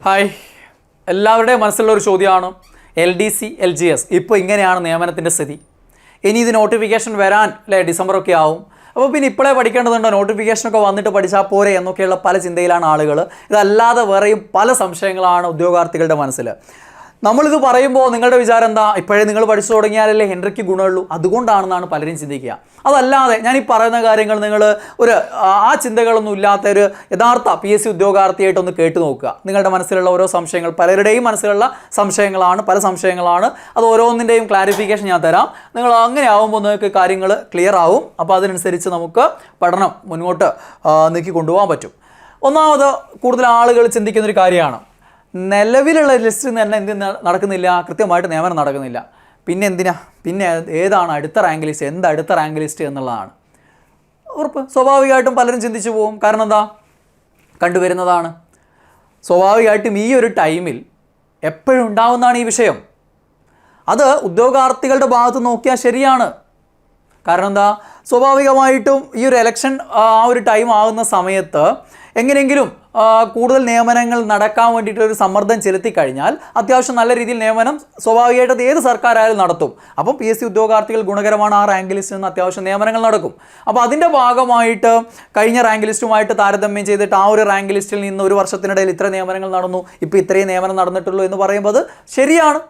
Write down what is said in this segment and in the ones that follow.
Hi, എല്ലാവരുടെയും മനസ്സിലുള്ള ഒരു ചോദ്യമാണ് LDC LGS ഇപ്പോൾ ഇങ്ങനെയാണ് നിയമനത്തിൻ്റെ സ്ഥിതി. ഇനി ഇത് നോട്ടിഫിക്കേഷൻ വരാൻ അല്ലേ ഡിസംബറൊക്കെ ആവും. അപ്പോൾ പിന്നെ ഇപ്പോഴേ പഠിക്കേണ്ടതുണ്ടോ, നോട്ടിഫിക്കേഷനൊക്കെ വന്നിട്ട് പഠിച്ചാൽ പോരെ എന്നൊക്കെയുള്ള പല ചിന്തയിലാണ് ആളുകൾ. ഇതല്ലാതെ വേറെയും പല സംശയങ്ങളാണ് ഉദ്യോഗാർത്ഥികളുടെ മനസ്സിൽ. നമ്മളിത് പറയുമ്പോൾ നിങ്ങളുടെ വിചാരം എന്താ, ഇപ്പോഴേ നിങ്ങൾ പഠിച്ചു തുടങ്ങിയാലല്ലേ ഹെൻറിക്ക് ഗുണമുള്ളൂ, അതുകൊണ്ടാണെന്നാണ് പലരും ചിന്തിക്കുക. അതല്ലാതെ ഞാൻ ഈ പറയുന്ന കാര്യങ്ങൾ നിങ്ങൾ ഒരു ആ ചിന്തകളൊന്നും ഇല്ലാത്ത ഒരു യഥാർത്ഥ PSC ഉദ്യോഗാർത്ഥിയായിട്ടൊന്ന് കേട്ട് നോക്കുക. നിങ്ങളുടെ മനസ്സിലുള്ള ഓരോ സംശയങ്ങൾ, പലരുടെയും മനസ്സിലുള്ള സംശയങ്ങളാണ്, പല സംശയങ്ങളാണ്. അത് ഓരോന്നിൻ്റെയും ക്ലാരിഫിക്കേഷൻ ഞാൻ തരാം. നിങ്ങൾ അങ്ങനെ ആകുമ്പോൾ നിങ്ങൾക്ക് കാര്യങ്ങൾ ക്ലിയർ ആവും. അപ്പോൾ അതിനനുസരിച്ച് നമുക്ക് പഠനം മുന്നോട്ട് നീക്കി കൊണ്ടുപോകാൻ പറ്റും. ഒന്നാമത് കൂടുതൽ ആളുകൾ ചിന്തിക്കുന്നൊരു കാര്യമാണ്, നിലവിലുള്ള ലിസ്റ്റിൽ നിന്ന് തന്നെ എന്ത് നടക്കുന്നില്ല, കൃത്യമായിട്ട് നിയമനം നടക്കുന്നില്ല, പിന്നെ എന്തിനാ, പിന്നെ ഏതാണ് അടുത്ത റാങ്ക് ലിസ്റ്റ്, എന്താ അടുത്ത റാങ്ക് ലിസ്റ്റ് എന്നുള്ളതാണ് ഉറപ്പ്. സ്വാഭാവികമായിട്ടും പലരും ചിന്തിച്ചു പോകും. കാരണം എന്താ, കണ്ടുവരുന്നതാണ്. സ്വാഭാവികമായിട്ടും ഈ ഒരു ടൈമിൽ എപ്പോഴും ഉണ്ടാവുന്നതാണ് ഈ വിഷയം. അത് ഉദ്യോഗാർത്ഥികളുടെ ഭാഗത്ത് നോക്കിയാൽ ശരിയാണ്. കാരണം എന്താ, സ്വാഭാവികമായിട്ടും ഈ ഒരു ഇലക്ഷൻ ആ ഒരു ടൈം ആകുന്ന സമയത്ത് എങ്ങനെയെങ്കിലും കൂടുതൽ നിയമനങ്ങൾ നടക്കാൻ വേണ്ടിയിട്ടൊരു സമ്മർദ്ദം ചെലുത്തി കഴിഞ്ഞാൽ അത്യാവശ്യം നല്ല രീതിയിൽ നിയമനം സ്വാഭാവികമായിട്ട് അത് ഏത് സർക്കാരായാലും നടത്തും. അപ്പം PSC ഉദ്യോഗാർത്ഥികൾ ഗുണകരമാണ്, ആ റാങ്ക് ലിസ്റ്റിൽ നിന്ന് അത്യാവശ്യം നിയമനങ്ങൾ നടക്കും. അപ്പോൾ അതിൻ്റെ ഭാഗമായിട്ട് കഴിഞ്ഞ റാങ്ക് ലിസ്റ്റുമായിട്ട് താരതമ്യം ചെയ്തിട്ട് ആ ഒരു റാങ്ക് ലിസ്റ്റിൽ നിന്ന് ഒരു വർഷത്തിനിടയിൽ ഇത്ര നിയമനങ്ങൾ നടന്നു, ഇപ്പോൾ ഇത്രയും നിയമനം നടന്നിട്ടുള്ളൂ എന്ന് പറയുമ്പോൾ അത് ശരിയാണ്,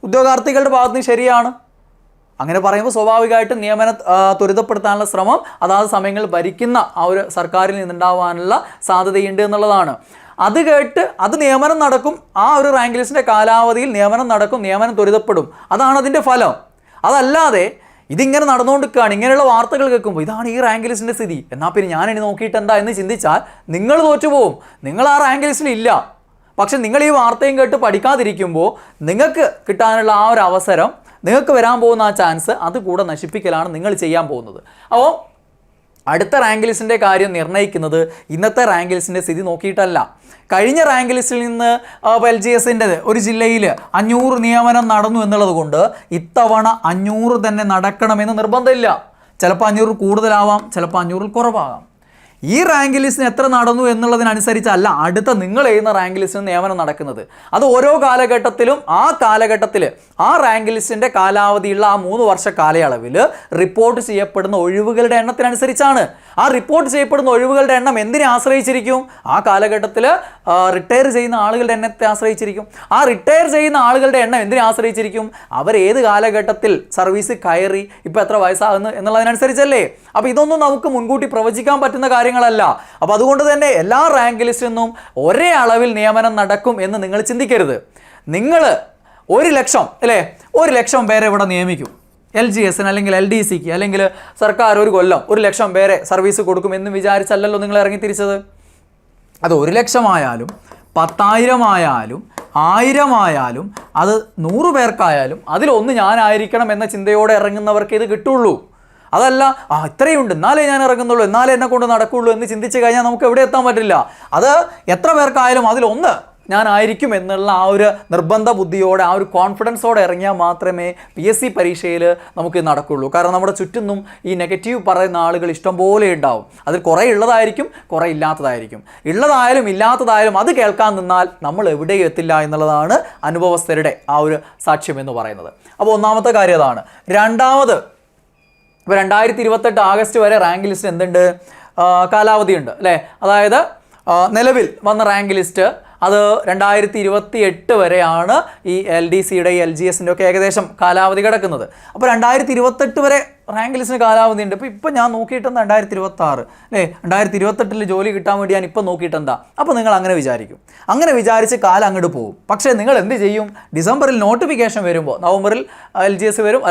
ഉദ്യോഗാർത്ഥികളുടെ ഭാഗത്ത് നിന്ന് ശരിയാണ്. അങ്ങനെ പറയുമ്പോൾ സ്വാഭാവികമായിട്ടും നിയമനം ത്വരിതപ്പെടുത്താനുള്ള ശ്രമം അതാത് സമയങ്ങളിൽ ഭരിക്കുന്ന ആ ഒരു സർക്കാരിൽ നിന്നുണ്ടാവാനുള്ള സാധ്യതയുണ്ട് എന്നുള്ളതാണ്. അത് കേട്ട് അത് നിയമനം നടക്കും, ആ ഒരു റാങ്ക് ലിസ്റ്റിൻ്റെ കാലാവധിയിൽ നിയമനം നടക്കും, നിയമനം ത്വരിതപ്പെടും, അതാണ് അതിൻ്റെ ഫലം. അതല്ലാതെ ഇതിങ്ങനെ നടന്നുകൊണ്ടിരിക്കുകയാണ്, ഇങ്ങനെയുള്ള വാർത്തകൾ കേൾക്കുമ്പോൾ ഇതാണ് ഈ റാങ്ക് ലിസ്റ്റിൻ്റെ സ്ഥിതി, എന്നാൽ പിന്നെ ഞാനിനി നോക്കിയിട്ട് എന്താ എന്ന് ചിന്തിച്ചാൽ നിങ്ങൾ തോറ്റുപോകും. നിങ്ങൾ ആ റാങ്ക് ലിസ്റ്റിൽ ഇല്ല. പക്ഷെ നിങ്ങൾ ഈ വാർത്തയും കേട്ട് പഠിക്കാതിരിക്കുമ്പോൾ നിങ്ങൾക്ക് കിട്ടാനുള്ള ആ ഒരു അവസരം, നിങ്ങൾക്ക് വരാൻ പോകുന്ന ആ ചാൻസ്, അത് കൂടെ നശിപ്പിക്കലാണ് നിങ്ങൾ ചെയ്യാൻ പോകുന്നത്. അപ്പോൾ അടുത്ത റാങ്ക് ലിസ്റ്റിൻ്റെ കാര്യം നിർണ്ണയിക്കുന്നത് ഇന്നത്തെ റാങ്ക് ലിസ്റ്റിൻ്റെ സ്ഥിതി നോക്കിയിട്ടല്ല. കഴിഞ്ഞ റാങ്ക് ലിസ്റ്റിൽ നിന്ന് LGSൻ്റെത് ഒരു ജില്ലയിൽ 500 നിയമനം നടന്നു എന്നുള്ളത് കൊണ്ട് ഇത്തവണ 500 തന്നെ നടക്കണമെന്ന് നിർബന്ധമില്ല. ചിലപ്പോൾ 500 കൂടുതലാവാം, ചിലപ്പോൾ 500 കുറവാകാം. ഈ റാങ്ക് ലിസ്റ്റിന് എത്ര നടന്നു എന്നുള്ളതിനനുസരിച്ചല്ല അടുത്ത നിങ്ങൾ ചെയ്യുന്ന റാങ്ക് ലിസ്റ്റിന് നിയമനം നടക്കുന്നത്. അത് ഓരോ കാലഘട്ടത്തിലും ആ കാലഘട്ടത്തിൽ ആ റാങ്ക് ലിസ്റ്റിൻ്റെ കാലാവധിയുള്ള ആ 3 വർഷ കാലയളവിൽ റിപ്പോർട്ട് ചെയ്യപ്പെടുന്ന ഒഴിവുകളുടെ എണ്ണത്തിനനുസരിച്ചാണ്. ആ റിപ്പോർട്ട് ചെയ്യപ്പെടുന്ന ഒഴിവുകളുടെ എണ്ണം എന്തിനെ ആശ്രയിച്ചിരിക്കും? ആ കാലഘട്ടത്തിൽ റിട്ടയർ ചെയ്യുന്ന ആളുകളുടെ എണ്ണത്തെ ആശ്രയിച്ചിരിക്കും. ആ റിട്ടയർ ചെയ്യുന്ന ആളുകളുടെ എണ്ണം എന്തിനെ ആശ്രയിച്ചിരിക്കും? അവർ ഏത് കാലഘട്ടത്തിൽ സർവീസ് കയറി, ഇപ്പോൾ എത്ര വയസ്സാകുന്നു എന്നുള്ളതിനനുസരിച്ചല്ലേ. അപ്പോൾ ഇതൊന്നും നമുക്ക് മുൻകൂട്ടി പ്രവചിക്കാൻ പറ്റുന്ന കാര്യങ്ങളല്ല. അപ്പോൾ അതുകൊണ്ട് തന്നെ എല്ലാ റാങ്ക് ലിസ്റ്റിൽ നിന്നും ഒരേ അളവിൽ നിയമനം നടക്കും എന്ന് നിങ്ങൾ ചിന്തിക്കരുത്. നിങ്ങൾ 1,00,000 അല്ലേ, 1,00,000 പേരെ ഇവിടെ നിയമിക്കും, LGSന് അല്ലെങ്കിൽ LDCക്ക്, അല്ലെങ്കിൽ സർക്കാർ ഒരു കൊല്ലം 1,00,000 പേരെ സർവീസ് കൊടുക്കും എന്ന് വിചാരിച്ചല്ലല്ലോ നിങ്ങൾ ഇറങ്ങിത്തിരിച്ചത്. അത് 1,00,000 ആയാലും 10,000 ആയാലും 1000 ആയാലും അത് 100 പേർക്കായാലും അതിലൊന്ന് ഞാനായിരിക്കണം എന്ന ചിന്തയോടെ ഇറങ്ങുന്നവർക്ക് ഇത് കിട്ടുള്ളൂ. അതല്ല ഇത്രയുണ്ട് എന്നാലേ ഞാൻ ഇറങ്ങുന്നുള്ളൂ, എന്നാലേ എന്നെ കൊണ്ട് നടക്കുള്ളൂ എന്ന് ചിന്തിച്ച് കഴിഞ്ഞാൽ നമുക്ക് എവിടെ എത്താൻ പറ്റില്ല. അത് എത്ര പേർക്കായാലും അതിലൊന്ന് ഞാനായിരിക്കും എന്നുള്ള ആ ഒരു നിർബന്ധ ബുദ്ധിയോടെ, ആ ഒരു കോൺഫിഡൻസോടെ ഇറങ്ങിയാൽ മാത്രമേ PSC പരീക്ഷയിൽ നമുക്ക് നടക്കുള്ളൂ. കാരണം നമ്മുടെ ചുറ്റും ഈ നെഗറ്റീവ് പറയുന്ന ആളുകൾ ഇഷ്ടംപോലെ ഉണ്ടാവും. അതിൽ കുറേ ഉള്ളതായിരിക്കും, കുറേ ഇല്ലാത്തതായിരിക്കും. ഉള്ളതായാലും ഇല്ലാത്തതായാലും അത് കേൾക്കാൻ നിന്നാൽ നമ്മൾ എവിടെയും എത്തില്ല എന്നുള്ളതാണ് അനുഭവസ്ഥരുടെ ആ ഒരു സാക്ഷ്യം എന്ന് പറയുന്നത്. അപ്പോൾ ഒന്നാമത്തെ കാര്യം അതാണ്. രണ്ടാമത്, ഇപ്പോൾ 2028 ആഗസ്റ്റ് വരെ റാങ്ക് ലിസ്റ്റ് എന്തുണ്ട്, കാലാവധിയുണ്ട് അല്ലേ. അതായത് നിലവിൽ വന്ന റാങ്ക് ലിസ്റ്റ് അത് 2028 വരെയാണ് ഈ LDCയുടെ LGSൻ്റെ ഒക്കെ ഏകദേശം കാലാവധി കിടക്കുന്നത്. അപ്പോൾ 2028 വരെ റാങ്ക് ലിസ്റ്റിന് കാലാവധി ഉണ്ട്. ഇപ്പം ഞാൻ നോക്കിയിട്ടെന്താ 2026 അല്ലേ, 2028 ജോലി കിട്ടാൻ വേണ്ടി ഞാൻ ഇപ്പം നോക്കിയിട്ടെന്താ. അപ്പോൾ നിങ്ങൾ അങ്ങനെ വിചാരിക്കും, അങ്ങനെ വിചാരിച്ച് കാലം അങ്ങോട്ട് പോകും. പക്ഷേ നിങ്ങൾ എന്ത് ചെയ്യും, ഡിസംബറിൽ നോട്ടിഫിക്കേഷൻ വരുമ്പോൾ, നവംബറിൽ LGS വരും,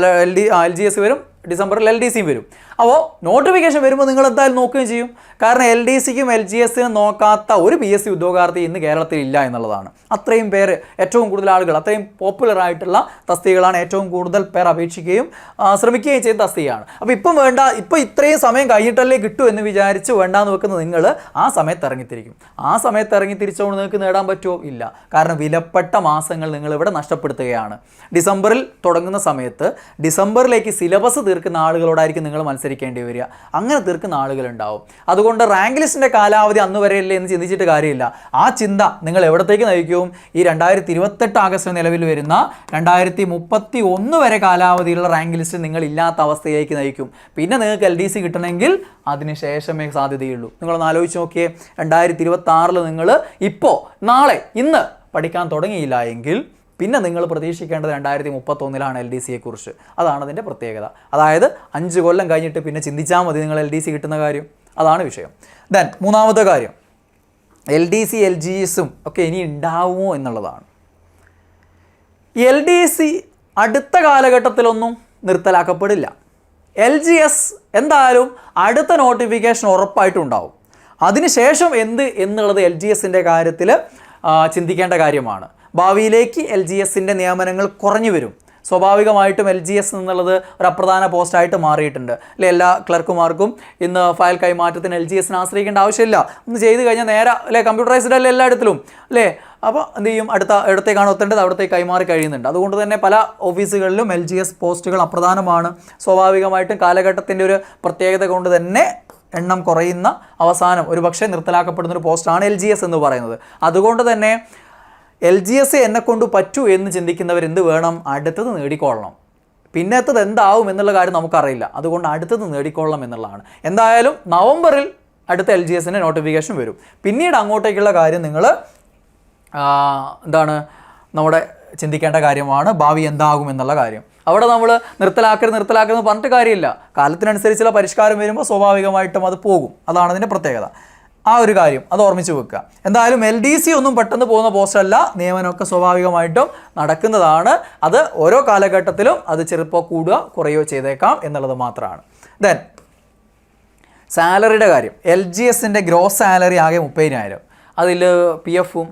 LGS വരും, ഡിസംബറിൽ LDCയും വരും. അപ്പോൾ നോട്ടിഫിക്കേഷൻ വരുമ്പോൾ നിങ്ങൾ എന്തായാലും നോക്കുകയും ചെയ്യും. കാരണം LDCക്കും LGSനും നോക്കാത്ത ഒരു PSC ഉദ്യോഗാർത്ഥി ഇന്ന് കേരളത്തിൽ ഇല്ല എന്നുള്ളതാണ്. അത്രയും പേര്, ഏറ്റവും കൂടുതൽ ആളുകൾ, അത്രയും പോപ്പുലർ ആയിട്ടുള്ള തസ്തികകളാണ്, ഏറ്റവും കൂടുതൽ പേർ അപേക്ഷിക്കുകയും ശ്രമിക്കുകയും ചെയ്ത തസ്തികയാണ്. അപ്പോൾ ഇപ്പം വേണ്ട, ഇപ്പോൾ ഇത്രയും സമയം കഴിഞ്ഞിട്ടല്ലേ കിട്ടൂ എന്ന് വിചാരിച്ച് വേണ്ടാന്ന് വെക്കുന്ന നിങ്ങൾ ആ സമയത്ത് ഇറങ്ങിത്തിരിക്കും. ആ സമയത്ത് ഇറങ്ങിത്തിരിച്ചുകൊണ്ട് നിങ്ങൾക്ക് നേടാൻ പറ്റുമോ? ഇല്ല. കാരണം വിലപ്പെട്ട മാസങ്ങൾ നിങ്ങൾ ഇവിടെ നഷ്ടപ്പെടുത്തുകയാണ്. ഡിസംബറിൽ തുടങ്ങുന്ന സമയത്ത് ഡിസംബറിലേക്ക് സിലബസ് തീർക്കുന്ന ആളുകളോടായിരിക്കും നിങ്ങൾ മത്സരിക്കേണ്ടി വരിക. അങ്ങനെ തീർക്കുന്ന ആളുകളുണ്ടാവും. അതുകൊണ്ട് റാങ്ക് ലിസ്റ്റിൻ്റെ കാലാവധി അന്ന് വരെയല്ലേ എന്ന് ചിന്തിച്ചിട്ട് കാര്യമില്ല. ആ ചിന്ത നിങ്ങൾ എവിടത്തേക്ക് നയിക്കും? ഈ 2028 ആഗസ്റ്റ് നിലവിൽ വരുന്ന 2031 വരെ കാലാവധിയുള്ള റാങ്ക് ലിസ്റ്റ് നിങ്ങൾ ഇല്ലാത്ത അവസ്ഥയിലേക്ക് നയിക്കും. പിന്നെ നിങ്ങൾക്ക് LDC കിട്ടണമെങ്കിൽ അതിന് ശേഷമേ സാധ്യതയുള്ളൂ. നിങ്ങളൊന്ന് ആലോചിച്ച് നോക്കിയേ, 2026 നിങ്ങൾ ഇപ്പോൾ നാളെ ഇന്ന് പഠിക്കാൻ തുടങ്ങിയില്ല എങ്കിൽ പിന്നെ നിങ്ങൾ പ്രതീക്ഷിക്കേണ്ടത് 2031 LDCയെക്കുറിച്ച്. അതാണ് അതിൻ്റെ പ്രത്യേകത. അതായത് 5 കൊല്ലം കഴിഞ്ഞിട്ട് പിന്നെ ചിന്തിച്ചാൽ മതി നിങ്ങൾ LDC കിട്ടുന്ന കാര്യം. അതാണ് വിഷയം. ദെൻ മൂന്നാമത്തെ കാര്യം, LDC LGSും ഒക്കെ ഇനി ഉണ്ടാവുമോ എന്നുള്ളതാണ്. LDC അടുത്ത കാലഘട്ടത്തിലൊന്നും നിർത്തലാക്കപ്പെടില്ല. LGS എന്തായാലും അടുത്ത നോട്ടിഫിക്കേഷൻ ഉറപ്പായിട്ടുണ്ടാവും. അതിനുശേഷം എന്നുള്ളത് LGSൻ്റെ കാര്യത്തിൽ ചിന്തിക്കേണ്ട കാര്യമാണ്. ഭാവിയിലേക്ക് LGSൻ്റെ നിയമനങ്ങൾ കുറഞ്ഞു വരും. സ്വാഭാവികമായിട്ടും LGS എന്നുള്ളത് ഒരു അപ്രധാന പോസ്റ്റായിട്ട് മാറിയിട്ടുണ്ട് അല്ലേ. എല്ലാ ക്ലർക്കുമാർക്കും ഇന്ന് ഫയൽ കൈമാറ്റത്തിന് LGSനെ ആശ്രയിക്കേണ്ട ആവശ്യമില്ല. ഒന്ന് ചെയ്ത് കഴിഞ്ഞാൽ നേരെ അല്ലേ കമ്പ്യൂട്ടറൈസ്ഡ് അല്ലേ എല്ലായിടത്തിലും അല്ലേ. അപ്പോൾ എന്ത് ചെയ്യും, ഇടത്തേക്കാണ് എത്തേണ്ടത് അവിടത്തേക്ക് കൈമാറി കഴിയുന്നുണ്ട്. അതുകൊണ്ട് തന്നെ പല ഓഫീസുകളിലും LGS പോസ്റ്റുകൾ അപ്രധാനമാണ്. സ്വാഭാവികമായിട്ടും കാലഘട്ടത്തിൻ്റെ ഒരു പ്രത്യേകത കൊണ്ട് തന്നെ എണ്ണം കുറയുന്ന അവസാനം ഒരു പക്ഷേ നിർത്തലാക്കപ്പെടുന്നൊരു പോസ്റ്റാണ് LGS എന്ന് പറയുന്നത്. അതുകൊണ്ട് തന്നെ LGS എന്നെക്കൊണ്ട് പറ്റൂ എന്ന് ചിന്തിക്കുന്നവർ എന്ത് വേണം? അടുത്തത് നേടിക്കൊള്ളണം. പിന്നത്തത് എന്താവും എന്നുള്ള കാര്യം നമുക്കറിയില്ല. അതുകൊണ്ട് അടുത്തത് നേടിക്കൊള്ളണം എന്നുള്ളതാണ്. എന്തായാലും നവംബറിൽ അടുത്ത LGSൻ്റെ നോട്ടിഫിക്കേഷൻ വരും. പിന്നീട് അങ്ങോട്ടേക്കുള്ള കാര്യം നിങ്ങൾ നമ്മുടെ ചിന്തിക്കേണ്ട കാര്യമാണ്, ഭാവി എന്താകും എന്നുള്ള കാര്യം. അവിടെ നമ്മൾ നിർത്തലാക്കരുതെന്ന് പറഞ്ഞിട്ട് കാര്യമില്ല. കാലത്തിനനുസരിച്ചുള്ള പരിഷ്കാരം വരുമ്പോൾ സ്വാഭാവികമായിട്ടും അത് പോകും. അതാണ് അതിൻ്റെ പ്രത്യേകത. ആ ഒരു കാര്യം അത് ഓർമ്മിച്ച് വെക്കുക. എന്തായാലും LDC ഒന്നും പെട്ടെന്ന് പോകുന്ന പോസ്റ്റല്ല. നിയമനമൊക്കെ സ്വാഭാവികമായിട്ടും നടക്കുന്നതാണ്. അത് ഓരോ കാലഘട്ടത്തിലും അത് ചിലപ്പോൾ കൂടുക കുറയോ ചെയ്തേക്കാം എന്നുള്ളത് മാത്രമാണ്. ദെൻ സാലറിയുടെ കാര്യം, LGSൻ്റെ ഗ്രോസ് സാലറി ആകെ 30,000. അതിൽ PFും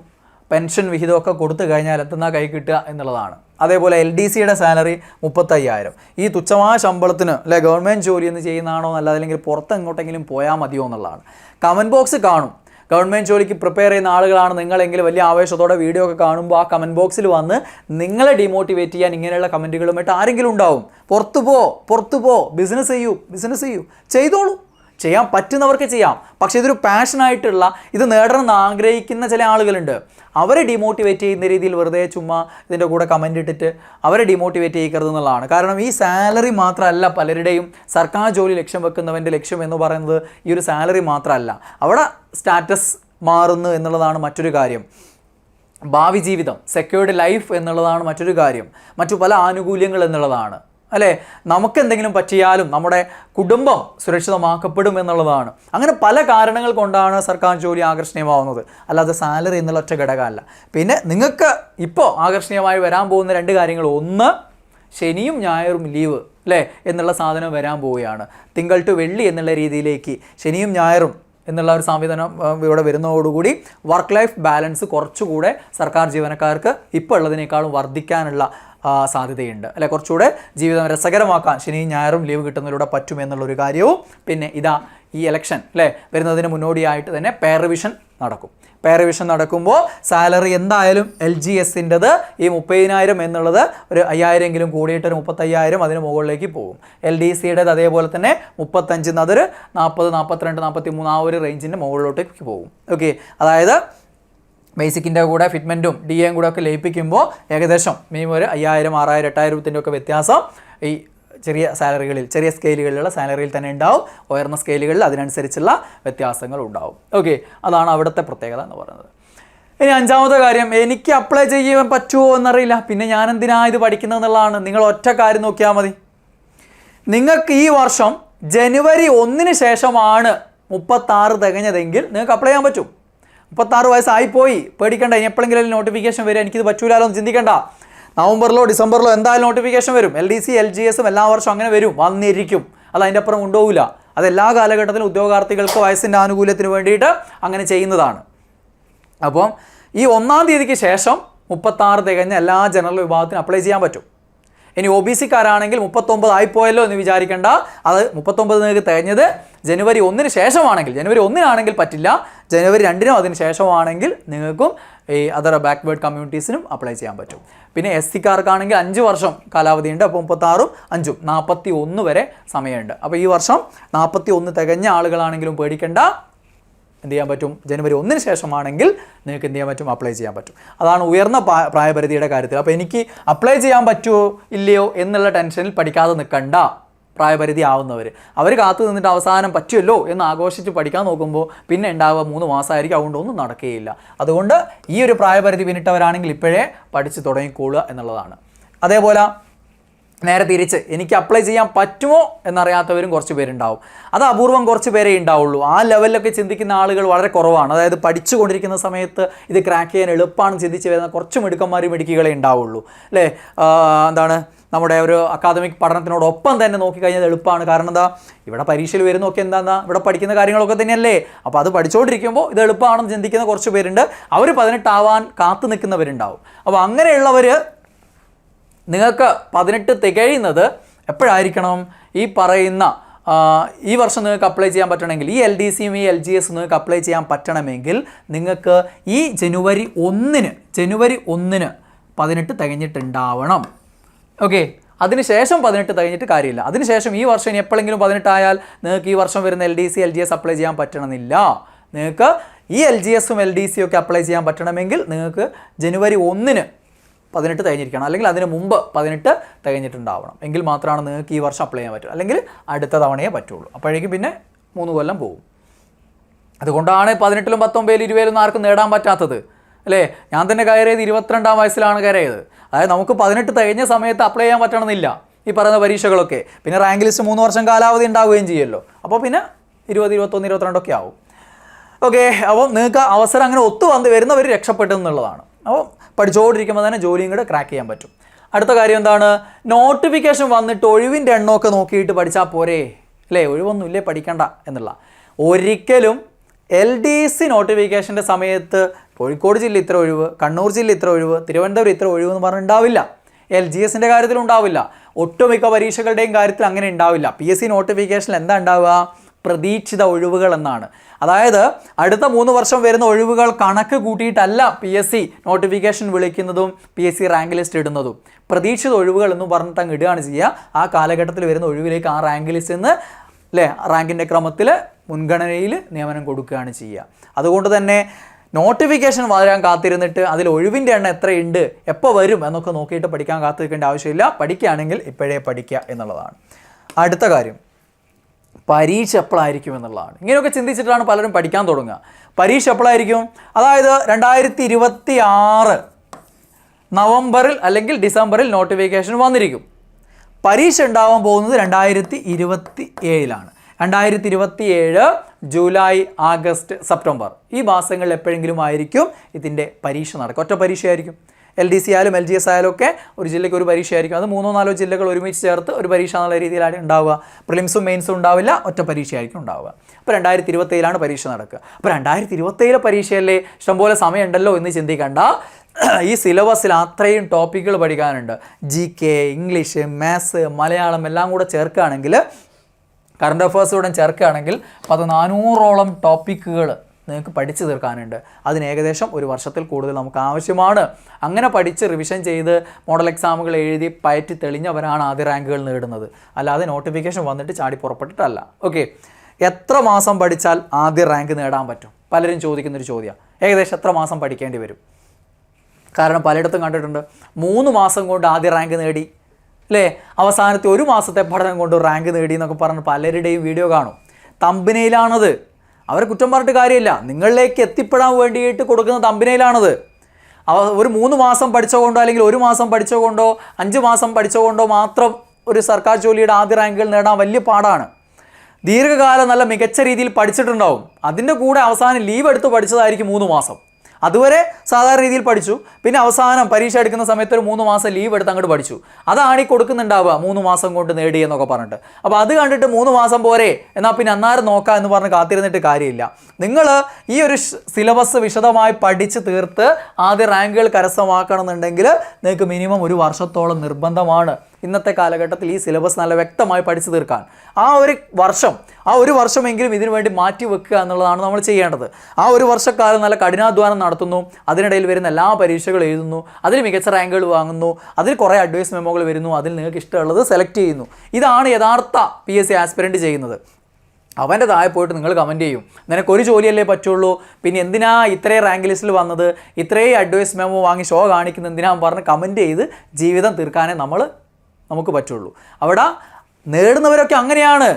പെൻഷൻ വിഹിതമൊക്കെ കൊടുത്തു കഴിഞ്ഞാൽ എത്തുന്ന കൈ കിട്ടുക എന്നുള്ളതാണ്. അതേപോലെ LDCയുടെ സാലറി 35,000. ഈ തുച്ഛമായ ശമ്പളത്തിന് അല്ലെ ഗവൺമെൻറ് ജോലി എന്ന് ചെയ്യുന്നതാണോ നല്ലത്, അല്ലെങ്കിൽ പുറത്ത് എങ്ങോട്ടെങ്കിലും പോയാൽ മതിയോ എന്നുള്ളതാണ്. കമൻറ്റ് ബോക്സ് കാണും. ഗവൺമെൻറ് ജോലിക്ക് പ്രിപ്പയർ ചെയ്യുന്ന ആളുകളാണ് നിങ്ങളെങ്കിൽ വലിയ ആവേശത്തോടെ വീഡിയോ ഒക്കെ കാണുമ്പോൾ ആ കമൻറ്റ് ബോക്സിൽ വന്ന് നിങ്ങളെ ഡിമോട്ടിവേറ്റ് ചെയ്യാൻ ഇങ്ങനെയുള്ള കമൻറ്റുകളുമായിട്ട് ആരെങ്കിലും ഉണ്ടാവും. പുറത്തു പോ, ബിസിനസ് ചെയ്യൂ, ചെയ്തോളൂ. ചെയ്യാൻ പറ്റുന്നവർക്ക് ചെയ്യാം. പക്ഷേ ഇതൊരു പാഷനായിട്ടുള്ള ഇത് നേടണമെന്ന് ആഗ്രഹിക്കുന്ന ചില ആളുകളുണ്ട്. അവരെ ഡിമോട്ടിവേറ്റ് ചെയ്യുന്ന രീതിയിൽ വെറുതെ ചുമ്മാ ഇതിൻ്റെ കൂടെ കമൻ്റ് ഇട്ടിട്ട് അവരെ ഡിമോട്ടിവേറ്റ് ചെയ്യരുത് എന്നുള്ളതാണ്. കാരണം ഈ സാലറി മാത്രമല്ല പലരുടെയും സർക്കാർ ജോലി ലക്ഷ്യം വെക്കുന്നവൻ്റെ ലക്ഷ്യം എന്ന് പറയുന്നത് ഈ ഒരു സാലറി മാത്രമല്ല. അവിടെ സ്റ്റാറ്റസ് മാറുന്നു എന്നുള്ളതാണ് മറ്റൊരു കാര്യം. ഭാവി ജീവിതം, സെക്യൂർഡ് ലൈഫ് എന്നുള്ളതാണ് മറ്റൊരു കാര്യം. മറ്റു പല ആനുകൂല്യങ്ങൾ എന്നുള്ളതാണ് അല്ലേ. നമുക്കെന്തെങ്കിലും പറ്റിയാലും നമ്മുടെ കുടുംബം സുരക്ഷിതമാക്കപ്പെടും എന്നുള്ളതാണ്. അങ്ങനെ പല കാരണങ്ങൾ കൊണ്ടാണ് സർക്കാർ ജോലി ആകർഷണീയമാവുന്നത്, അല്ലാതെ സാലറി എന്നുള്ള ഒറ്റ ഘടകമല്ല. പിന്നെ നിങ്ങൾക്ക് ഇപ്പോൾ ആകർഷണീയമായി വരാൻ പോകുന്ന 2 കാര്യങ്ങൾ, ഒന്ന് ശനിയും ഞായറും ലീവ് അല്ലേ എന്നുള്ള സാധനം വരാൻ പോവുകയാണ്. തിങ്കൾ ടു വെള്ളി എന്നുള്ള രീതിയിലേക്ക് ശനിയും ഞായറും എന്നുള്ള ഒരു സംവിധാനം ഇവിടെ വരുന്നതോടുകൂടി വർക്ക് ലൈഫ് ബാലൻസ് കുറച്ചുകൂടെ സർക്കാർ ജീവനക്കാർക്ക് ഇപ്പോൾ ഉള്ളതിനേക്കാളും വർദ്ധിക്കാനുള്ള സാധ്യതയുണ്ട് അല്ലെ. കുറച്ചുകൂടെ ജീവിതം രസകരമാക്കാൻ ശനിയും ഞായറും ലീവ് കിട്ടുന്നതിലൂടെ പറ്റുമെന്നുള്ളൊരു കാര്യവും. പിന്നെ ഈ ഇലക്ഷൻ അല്ലേ വരുന്നതിന് മുന്നോടിയായിട്ട് തന്നെ പേ റിവിഷൻ നടക്കും. പേ റിവിഷൻ നടക്കുമ്പോൾ സാലറി എന്തായാലും LGSൻ്റെത് ഈ 30,000 എന്നുള്ളത് ഒരു 5,000 കൂടിയിട്ട് ഒരു 35,000 അതിന് മുകളിലേക്ക് പോകും. LDCയുടേത് അതേപോലെ തന്നെ 35 അതൊരു 40, 42, 43 ആ ഒരു റേഞ്ചിൻ്റെ മുകളിലോട്ടേക്ക് പോകും. ഓക്കെ, അതായത് ബേസിക്കിൻ്റെ കൂടെ ഫിറ്റ്മെൻറ്റും DAയും കൂടെ ഒക്കെ ലയിപ്പിക്കുമ്പോൾ ഏകദേശം മിനിമം ഒരു 5,000, 6,000, 8,000 ഒക്കെ വ്യത്യാസം ഈ ചെറിയ സ്കെയിലുകളിലുള്ള സാലറിയിൽ തന്നെ ഉണ്ടാവും. ഉയർന്ന സ്കെയിലുകളിൽ അതിനനുസരിച്ചുള്ള വ്യത്യാസങ്ങൾ ഉണ്ടാവും. ഓക്കെ, അതാണ് അവിടുത്തെ പ്രത്യേകത എന്ന് പറയുന്നത്. ഇനി 5ാമത്തെ കാര്യം, എനിക്ക് അപ്ലൈ ചെയ്യാൻ പറ്റുമോ എന്നറിയില്ല, പിന്നെ ഞാൻ എന്തിനാ ഇത് പഠിക്കുന്നത് എന്നുള്ളതാണ്. നിങ്ങൾ ഒറ്റ കാര്യം നോക്കിയാൽ മതി. നിങ്ങൾക്ക് ഈ വർഷം ജനുവരി 1 ശേഷമാണ് 36 തികഞ്ഞതെങ്കിൽ നിങ്ങൾക്ക് അപ്ലൈ ചെയ്യാൻ പറ്റും. 36 വയസ്സായിപ്പോയി, പേടിക്കണ്ട. ഇനി എപ്പോഴെങ്കിലും നോട്ടിഫിക്കേഷൻ വരും, എനിക്കിത് പറ്റൂലാലോ എന്ന് ചിന്തിക്കണ്ട. നവംബറിലോ ഡിസംബറിലോ എന്തായാലും നോട്ടിഫിക്കേഷൻ വരും. LDC LGSും എല്ലാ വർഷവും അങ്ങനെ വന്നിരിക്കും. അത് അതിൻ്റെ അപ്പുറം ഉണ്ടാവില്ല. അത് എല്ലാ കാലഘട്ടത്തിലും ഉദ്യോഗാർത്ഥികൾക്ക് വയസ്സിൻ്റെ ആനുകൂല്യത്തിന് വേണ്ടിയിട്ട് അങ്ങനെ ചെയ്യുന്നതാണ്. അപ്പം ഈ 1-ാം തീയതിക്ക് ശേഷം 36 തികഞ്ഞ എല്ലാ ജനറൽ വിഭാഗത്തിനും അപ്ലൈ ചെയ്യാൻ പറ്റും. ഇനി OBC-കാരാണെങ്കിൽ 39 ആയിപ്പോയല്ലോ എന്ന് വിചാരിക്കേണ്ട. അത് 39 നിങ്ങൾക്ക് തികഞ്ഞത് ജനുവരി 1-ന് ശേഷമാണെങ്കിൽ, ജനുവരി 1-നാണെങ്കിൽ പറ്റില്ല, ജനുവരി 2-നും അതിന് ശേഷമാണെങ്കിൽ നിങ്ങൾക്കും ഈ അതർ ബാക്ക്വേർഡ് കമ്മ്യൂണിറ്റീസിനും അപ്ലൈ ചെയ്യാൻ പറ്റും. പിന്നെ SC-കാർക്കാണെങ്കിൽ 5 വർഷം കാലാവധിയുണ്ട്. അപ്പോൾ 36ഉം 5ഉം 41 വരെ സമയമുണ്ട്. അപ്പോൾ ഈ വർഷം 41 തികഞ്ഞ ആളുകളാണെങ്കിലും പേടിക്കേണ്ട, എന്ത് ചെയ്യാൻ പറ്റും, ജനുവരി 1-ന് ശേഷമാണെങ്കിൽ നിങ്ങൾക്ക് എന്ത് ചെയ്യാൻ പറ്റും, അപ്ലൈ ചെയ്യാൻ പറ്റും. അതാണ് ഉയർന്ന പ്രായപരിധിയുടെ കാര്യത്തിൽ. അപ്പോൾ എനിക്ക് അപ്ലൈ ചെയ്യാൻ പറ്റുമോ ഇല്ലയോ എന്നുള്ള ടെൻഷനിൽ പഠിക്കാതെ നിൽക്കണ്ട. പ്രായപരിധി ആവുന്നവർ അവർ കാത്തു നിന്നിട്ട് അവസാനം പറ്റുമല്ലോ എന്ന് ആഘോഷിച്ച് പഠിക്കാൻ നോക്കുമ്പോൾ പിന്നെ ഉണ്ടാവുക 3 മാസമായിരിക്കും. അതുകൊണ്ട് ഒന്നും നടക്കുകയില്ല. അതുകൊണ്ട് ഈ ഒരു പ്രായപരിധി പിന്നിട്ടവരാണെങ്കിൽ ഇപ്പോഴേ പഠിച്ച് തുടങ്ങിക്കൊള്ളുക എന്നുള്ളതാണ്. അതേപോലെ നേരെ തിരിച്ച് എനിക്ക് അപ്ലൈ ചെയ്യാൻ പറ്റുമോ എന്നറിയാത്തവരും കുറച്ച് പേരുണ്ടാവും. അത് അപൂർവം കുറച്ച് പേരേ ഉണ്ടാവുള്ളൂ. ആ ലെവലിലൊക്കെ ചിന്തിക്കുന്ന ആളുകൾ വളരെ കുറവാണ്. അതായത് പഠിച്ചുകൊണ്ടിരിക്കുന്ന സമയത്ത് ഇത് ക്രാക്ക് ചെയ്യാൻ എളുപ്പമാണെന്ന് ചിന്തിച്ച് വരുന്ന കുറച്ച് മിടുക്കന്മാരെ ഉണ്ടാവുള്ളൂ അല്ലേ. എന്താണ് നമ്മുടെ ഒരു അക്കാദമിക് പഠനത്തിനോടൊപ്പം തന്നെ നോക്കിക്കഴിഞ്ഞാൽ എളുപ്പമാണ്. കാരണം എന്താ, ഇവിടെ പരീക്ഷയിൽ വരുന്നൊക്കെ എന്താ ഇവിടെ പഠിക്കുന്ന കാര്യങ്ങളൊക്കെ തന്നെയല്ലേ. അപ്പോൾ അത് പഠിച്ചുകൊണ്ടിരിക്കുമ്പോൾ ഇത് എളുപ്പമാണെന്ന് ചിന്തിക്കുന്ന കുറച്ച് പേരുണ്ട്. അവർ 18 ആവാൻ കാത്തു നിൽക്കുന്നവരുണ്ടാവും. അപ്പോൾ അങ്ങനെയുള്ളവർ നിങ്ങൾക്ക് 18 തികയുന്നത് എപ്പോഴായിരിക്കണം, ഈ പറയുന്ന ഈ വർഷം നിങ്ങൾക്ക് അപ്ലൈ ചെയ്യാൻ പറ്റണമെങ്കിൽ, ഈ LDCയും ഈ LGS നിങ്ങൾക്ക് അപ്ലൈ ചെയ്യാൻ പറ്റണമെങ്കിൽ നിങ്ങൾക്ക് ഈ ജനുവരി 1-ന് 18 തികഞ്ഞിട്ടുണ്ടാവണം. ഓക്കെ, അതിനുശേഷം 18 തികഞ്ഞിട്ട് കാര്യമില്ല. അതിനുശേഷം ഈ വർഷം ഇനി എപ്പോഴെങ്കിലും 18 ആയാൽ നിങ്ങൾക്ക് ഈ വർഷം വരുന്ന LDC LGS അപ്ലൈ ചെയ്യാൻ പറ്റണമെന്നില്ല. നിങ്ങൾക്ക് ഈ LGSഉം LDCയും ഒക്കെ അപ്ലൈ ചെയ്യാൻ പറ്റണമെങ്കിൽ നിങ്ങൾക്ക് ജനുവരി 1-ന് 18 തികഞ്ഞിരിക്കണം, അല്ലെങ്കിൽ അതിന് മുമ്പ് 18 തികഞ്ഞിട്ടുണ്ടാവണം. എങ്കിൽ മാത്രമാണ് നിങ്ങൾക്ക് ഈ വർഷം അപ്ലൈ ചെയ്യാൻ പറ്റും. അല്ലെങ്കിൽ അടുത്ത തവണയേ പറ്റുള്ളൂ. അപ്പോഴേക്കും പിന്നെ 3 കൊല്ലം പോകും. അതുകൊണ്ടാണ് 18-ലും 19-ലും 20-ലൊന്നും ആർക്കും നേടാൻ പറ്റാത്തത് അല്ലേ. ഞാൻ തന്നെ കയറിയത് 22-ാം വയസ്സിലാണ് കയറിയത്. അതായത് നമുക്ക് 18 തികഞ്ഞ സമയത്ത് അപ്ലൈ ചെയ്യാൻ പറ്റണമെന്നില്ല ഈ പറയുന്ന പരീക്ഷകളൊക്കെ. പിന്നെ റാങ്ക് ലിസ്റ്റ് 3 വർഷം കാലാവധി ഉണ്ടാവുകയും ചെയ്യുമല്ലോ. അപ്പോൾ പിന്നെ 20, 21, 22 ഒക്കെ ആവും. ഓക്കെ, അപ്പോൾ നിങ്ങൾക്ക് അവസരം അങ്ങനെ വരുന്നവർ രക്ഷപ്പെട്ടു എന്നുള്ളതാണ്. അപ്പോൾ പഠിച്ചുകൊണ്ടിരിക്കുമ്പോൾ തന്നെ ജോലിയും കൂടെ ക്രാക്ക് ചെയ്യാൻ പറ്റും. അടുത്ത കാര്യം എന്താണ്, നോട്ടിഫിക്കേഷൻ വന്നിട്ട് ഒഴിവിൻ്റെ എണ്ണമൊക്കെ നോക്കിയിട്ട് പഠിച്ചാൽ പോരെ അല്ലേ, ഒഴിവൊന്നുമില്ലേ പഠിക്കണ്ട എന്നുള്ള. ഒരിക്കലും LDC നോട്ടിഫിക്കേഷൻ്റെ സമയത്ത് കോഴിക്കോട് ജില്ല ഇത്ര ഒഴിവ്, കണ്ണൂർ ജില്ല ഇത്ര ഒഴിവ്, തിരുവനന്തപുരം ഇത്ര ഒഴിവ് എന്ന് പറഞ്ഞിട്ടുണ്ടാവില്ല. LGSൻ്റെ കാര്യത്തിൽ ഉണ്ടാവില്ല. ഒട്ടുമിക്ക പരീക്ഷകളുടെയും കാര്യത്തിൽ അങ്ങനെ ഉണ്ടാവില്ല. PSC നോട്ടിഫിക്കേഷനിൽ എന്താ ഉണ്ടാവുക, പ്രതീക്ഷിത ഒഴിവുകൾ എന്നാണ്. അതായത് അടുത്ത 3 വർഷം വരുന്ന ഒഴിവുകൾ കണക്ക് കൂട്ടിയിട്ടല്ല PSC നോട്ടിഫിക്കേഷൻ വിളിക്കുന്നതും PSC റാങ്ക് ലിസ്റ്റ് ഇടുന്നതും. പ്രതീക്ഷിത ഒഴിവുകൾ എന്ന് പറഞ്ഞിട്ട് അങ്ങ് ഇടുകയാണ് ചെയ്യുക. ആ കാലഘട്ടത്തിൽ വരുന്ന ഒഴിവിലേക്ക് ആ റാങ്ക് ലിസ്റ്റിൽ നിന്ന് അല്ലേ റാങ്കിൻ്റെ ക്രമത്തിൽ മുൻഗണനയിൽ നിയമനം കൊടുക്കുകയാണ് ചെയ്യുക. അതുകൊണ്ട് തന്നെ നോട്ടിഫിക്കേഷൻ വരാൻ കാത്തിരുന്നിട്ട് അതിൽ ഒഴിവിൻ്റെ എണ്ണം എത്രയുണ്ട്, എപ്പോൾ വരും എന്നൊക്കെ നോക്കിയിട്ട് പഠിക്കാൻ കാത്തിരിക്കേണ്ട ആവശ്യമില്ല. പഠിക്കുകയാണെങ്കിൽ ഇപ്പോഴേ പഠിക്കുക എന്നുള്ളതാണ്. അടുത്ത കാര്യം, പരീക്ഷ എപ്പോഴായിരിക്കും എന്നുള്ളതാണ്. ഇങ്ങനെയൊക്കെ ചിന്തിച്ചിട്ടാണ് പലരും പഠിക്കാൻ തുടങ്ങുക. പരീക്ഷ എപ്പോഴായിരിക്കും, അതായത് 2026 നവംബറിൽ അല്ലെങ്കിൽ ഡിസംബറിൽ നോട്ടിഫിക്കേഷൻ വന്നിരിക്കും. പരീക്ഷ ഉണ്ടാവാൻ പോകുന്നത് 2027-ലാണ്. 2027 ജൂലൈ, ആഗസ്റ്റ്, സെപ്റ്റംബർ ഈ മാസങ്ങളിൽ എപ്പോഴെങ്കിലും ആയിരിക്കും ഇതിൻ്റെ പരീക്ഷ നടക്കുക. ഒറ്റ പരീക്ഷയായിരിക്കും. LDC ആയാലും LGS ആയാലും ഒക്കെ ഒരു ജില്ലയ്ക്ക് ഒരു പരീക്ഷയായിരിക്കും. അത് 3-4 ജില്ലകൾ ഒരുമിച്ച് ചേർത്ത് ഒരു പരീക്ഷ എന്നുള്ള രീതിയിലാണ് ഉണ്ടാവുക. പ്രിലിംസും മെയിൻസും ഉണ്ടാവില്ല, ഒറ്റ പരീക്ഷയായിരിക്കും ഉണ്ടാവുക. അപ്പോൾ 2027-ലാണ് പരീക്ഷ നടക്കുക. അപ്പോൾ 2027 പരീക്ഷയല്ലേ, ഇഷ്ടംപോലെ സമയമുണ്ടല്ലോ എന്ന് ചിന്തിക്കേണ്ട. ഈ സിലബസിൽ അത്രയും ടോപ്പിക്കുകൾ പഠിക്കാനുണ്ട്. GK, ഇംഗ്ലീഷ്, മാത്സ്, മലയാളം എല്ലാം കൂടെ ചേർക്കുകയാണെങ്കിൽ, കറണ്ട് അഫേഴ്സോടെ ചേർക്കുകയാണെങ്കിൽ 1400ഓളം ടോപ്പിക്കുകൾ നിങ്ങൾക്ക് പഠിച്ചു തീർക്കാനുണ്ട്. അതിന് ഏകദേശം ഒരു വർഷത്തിൽ കൂടുതൽ നമുക്ക് ആവശ്യമാണ്. അങ്ങനെ പഠിച്ച് റിവിഷൻ ചെയ്ത് മോഡൽ എക്സാമുകൾ എഴുതി പയറ്റി തെളിഞ്ഞവരാണ് ആദ്യ റാങ്കുകൾ നേടുന്നത്. അല്ലാതെ നോട്ടിഫിക്കേഷൻ വന്നിട്ട് ചാടി പുറപ്പെട്ടിട്ടല്ല. ഓക്കെ, എത്ര മാസം പഠിച്ചാൽ ആദ്യ റാങ്ക് നേടാൻ പറ്റും? പലരും ചോദിക്കുന്നൊരു ചോദ്യമാണ്. ഏകദേശം എത്ര മാസം പഠിക്കേണ്ടി വരും? കാരണം പലയിടത്തും കണ്ടിട്ടുണ്ട് 3 മാസം കൊണ്ട് ആദ്യ റാങ്ക് നേടി അല്ലേ, അവസാനത്തെ 1 മാസത്തെ പഠനം കൊണ്ട് റാങ്ക് നേടി എന്നൊക്കെ പറഞ്ഞ് പലരുടെയും വീഡിയോ കാണും. തമ്പനയിലാണത്. അവരെ കുറ്റം പറഞ്ഞിട്ട് കാര്യമില്ല. നിങ്ങളിലേക്ക് എത്തിപ്പെടാൻ വേണ്ടിയിട്ട് കൊടുക്കുന്ന തമ്പനയിലാണത്. ഒരു 3 മാസം പഠിച്ചുകൊണ്ടോ അല്ലെങ്കിൽ 1 മാസം പഠിച്ചുകൊണ്ടോ 5 മാസം പഠിച്ചുകൊണ്ടോ മാത്രം ഒരു സർക്കാർ ജോലിയുടെ ആദ്യ റാങ്കുകൾ നേടാൻ വലിയ പാടാണ്. ദീർഘകാലം നല്ല മികച്ച രീതിയിൽ പഠിച്ചിട്ടുണ്ടാവും. അതിൻ്റെ കൂടെ അവസാനം ലീവ് എടുത്ത് പഠിച്ചതായിരിക്കും 3 മാസം. അതുവരെ സാധാരണ രീതിയിൽ പഠിച്ചു, പിന്നെ അവസാനം പരീക്ഷ എടുക്കുന്ന സമയത്ത് ഒരു 3 മാസം ലീവ് എടുത്ത് അങ്ങോട്ട് പഠിച്ചു. അതാണ് ഈ കൊടുക്കുന്നുണ്ടാവുക 3 മാസം കൊണ്ട് നേടി എന്നൊക്കെ പറഞ്ഞിട്ട്. അപ്പോൾ അത് കണ്ടിട്ട് 3 മാസം പോരെ, എന്നാൽ പിന്നെ അന്നേരം നോക്കാം എന്ന് പറഞ്ഞ് കാത്തിരുന്നിട്ട് കാര്യമില്ല. നിങ്ങൾ ഈ ഒരു സിലബസ് വിശദമായി പഠിച്ച് തീർത്ത് ആദ്യ റാങ്കുകൾ കരസ്ഥമാക്കണമെന്നുണ്ടെങ്കിൽ നിങ്ങൾക്ക് മിനിമം 1 വർഷത്തോളം നിർബന്ധമാണ്. ഇന്നത്തെ കാലഘട്ടത്തിൽ ഈ സിലബസ് നല്ല വ്യക്തമായി പഠിച്ചു തീർക്കാൻ. ആ ഒരു വർഷമെങ്കിലും ഇതിനു വേണ്ടി മാറ്റി വെക്കുക എന്നുള്ളതാണ് നമ്മൾ ചെയ്യേണ്ടത്. ആ ഒരു വർഷക്കാലം നല്ല കഠിനാധ്വാനം നടത്തുന്നു, അതിനിടയിൽ വരുന്ന എല്ലാ പരീക്ഷകളും എഴുതുന്നു, അതിൽ മികച്ച റാങ്കുകൾ വാങ്ങുന്നു, അതിൽ കുറേ അഡ്വൈസ് മെമ്മോകൾ വരുന്നു, അതിൽ നിങ്ങൾക്ക് ഇഷ്ടമുള്ളത് സെലക്ട് ചെയ്യുന്നു. ഇതാണ് യഥാർത്ഥ PSC ആസ്പിരൻറ്റ് ചെയ്യുന്നത്. അവൻ്റെ താഴെ പോയിട്ട് നിങ്ങൾ കമൻറ്റ് ചെയ്യും, നിനക്കൊരു ജോലിയല്ലേ പറ്റുള്ളൂ, പിന്നെ എന്തിനാ ഇത്രയും റാങ്ക് ലിസ്റ്റിൽ വന്നത്, ഇത്രയും അഡ്വൈസ് മെമ്മോ വാങ്ങി ഷോ കാണിക്കുന്ന എന്തിനാന്ന് പറഞ്ഞ് കമൻറ്റ് ചെയ്ത് ജീവിതം തീർക്കാനേ നമുക്ക് പറ്റുള്ളൂ. അവിടെ നേടുന്നവരൊക്കെ അങ്ങനെയാണ്.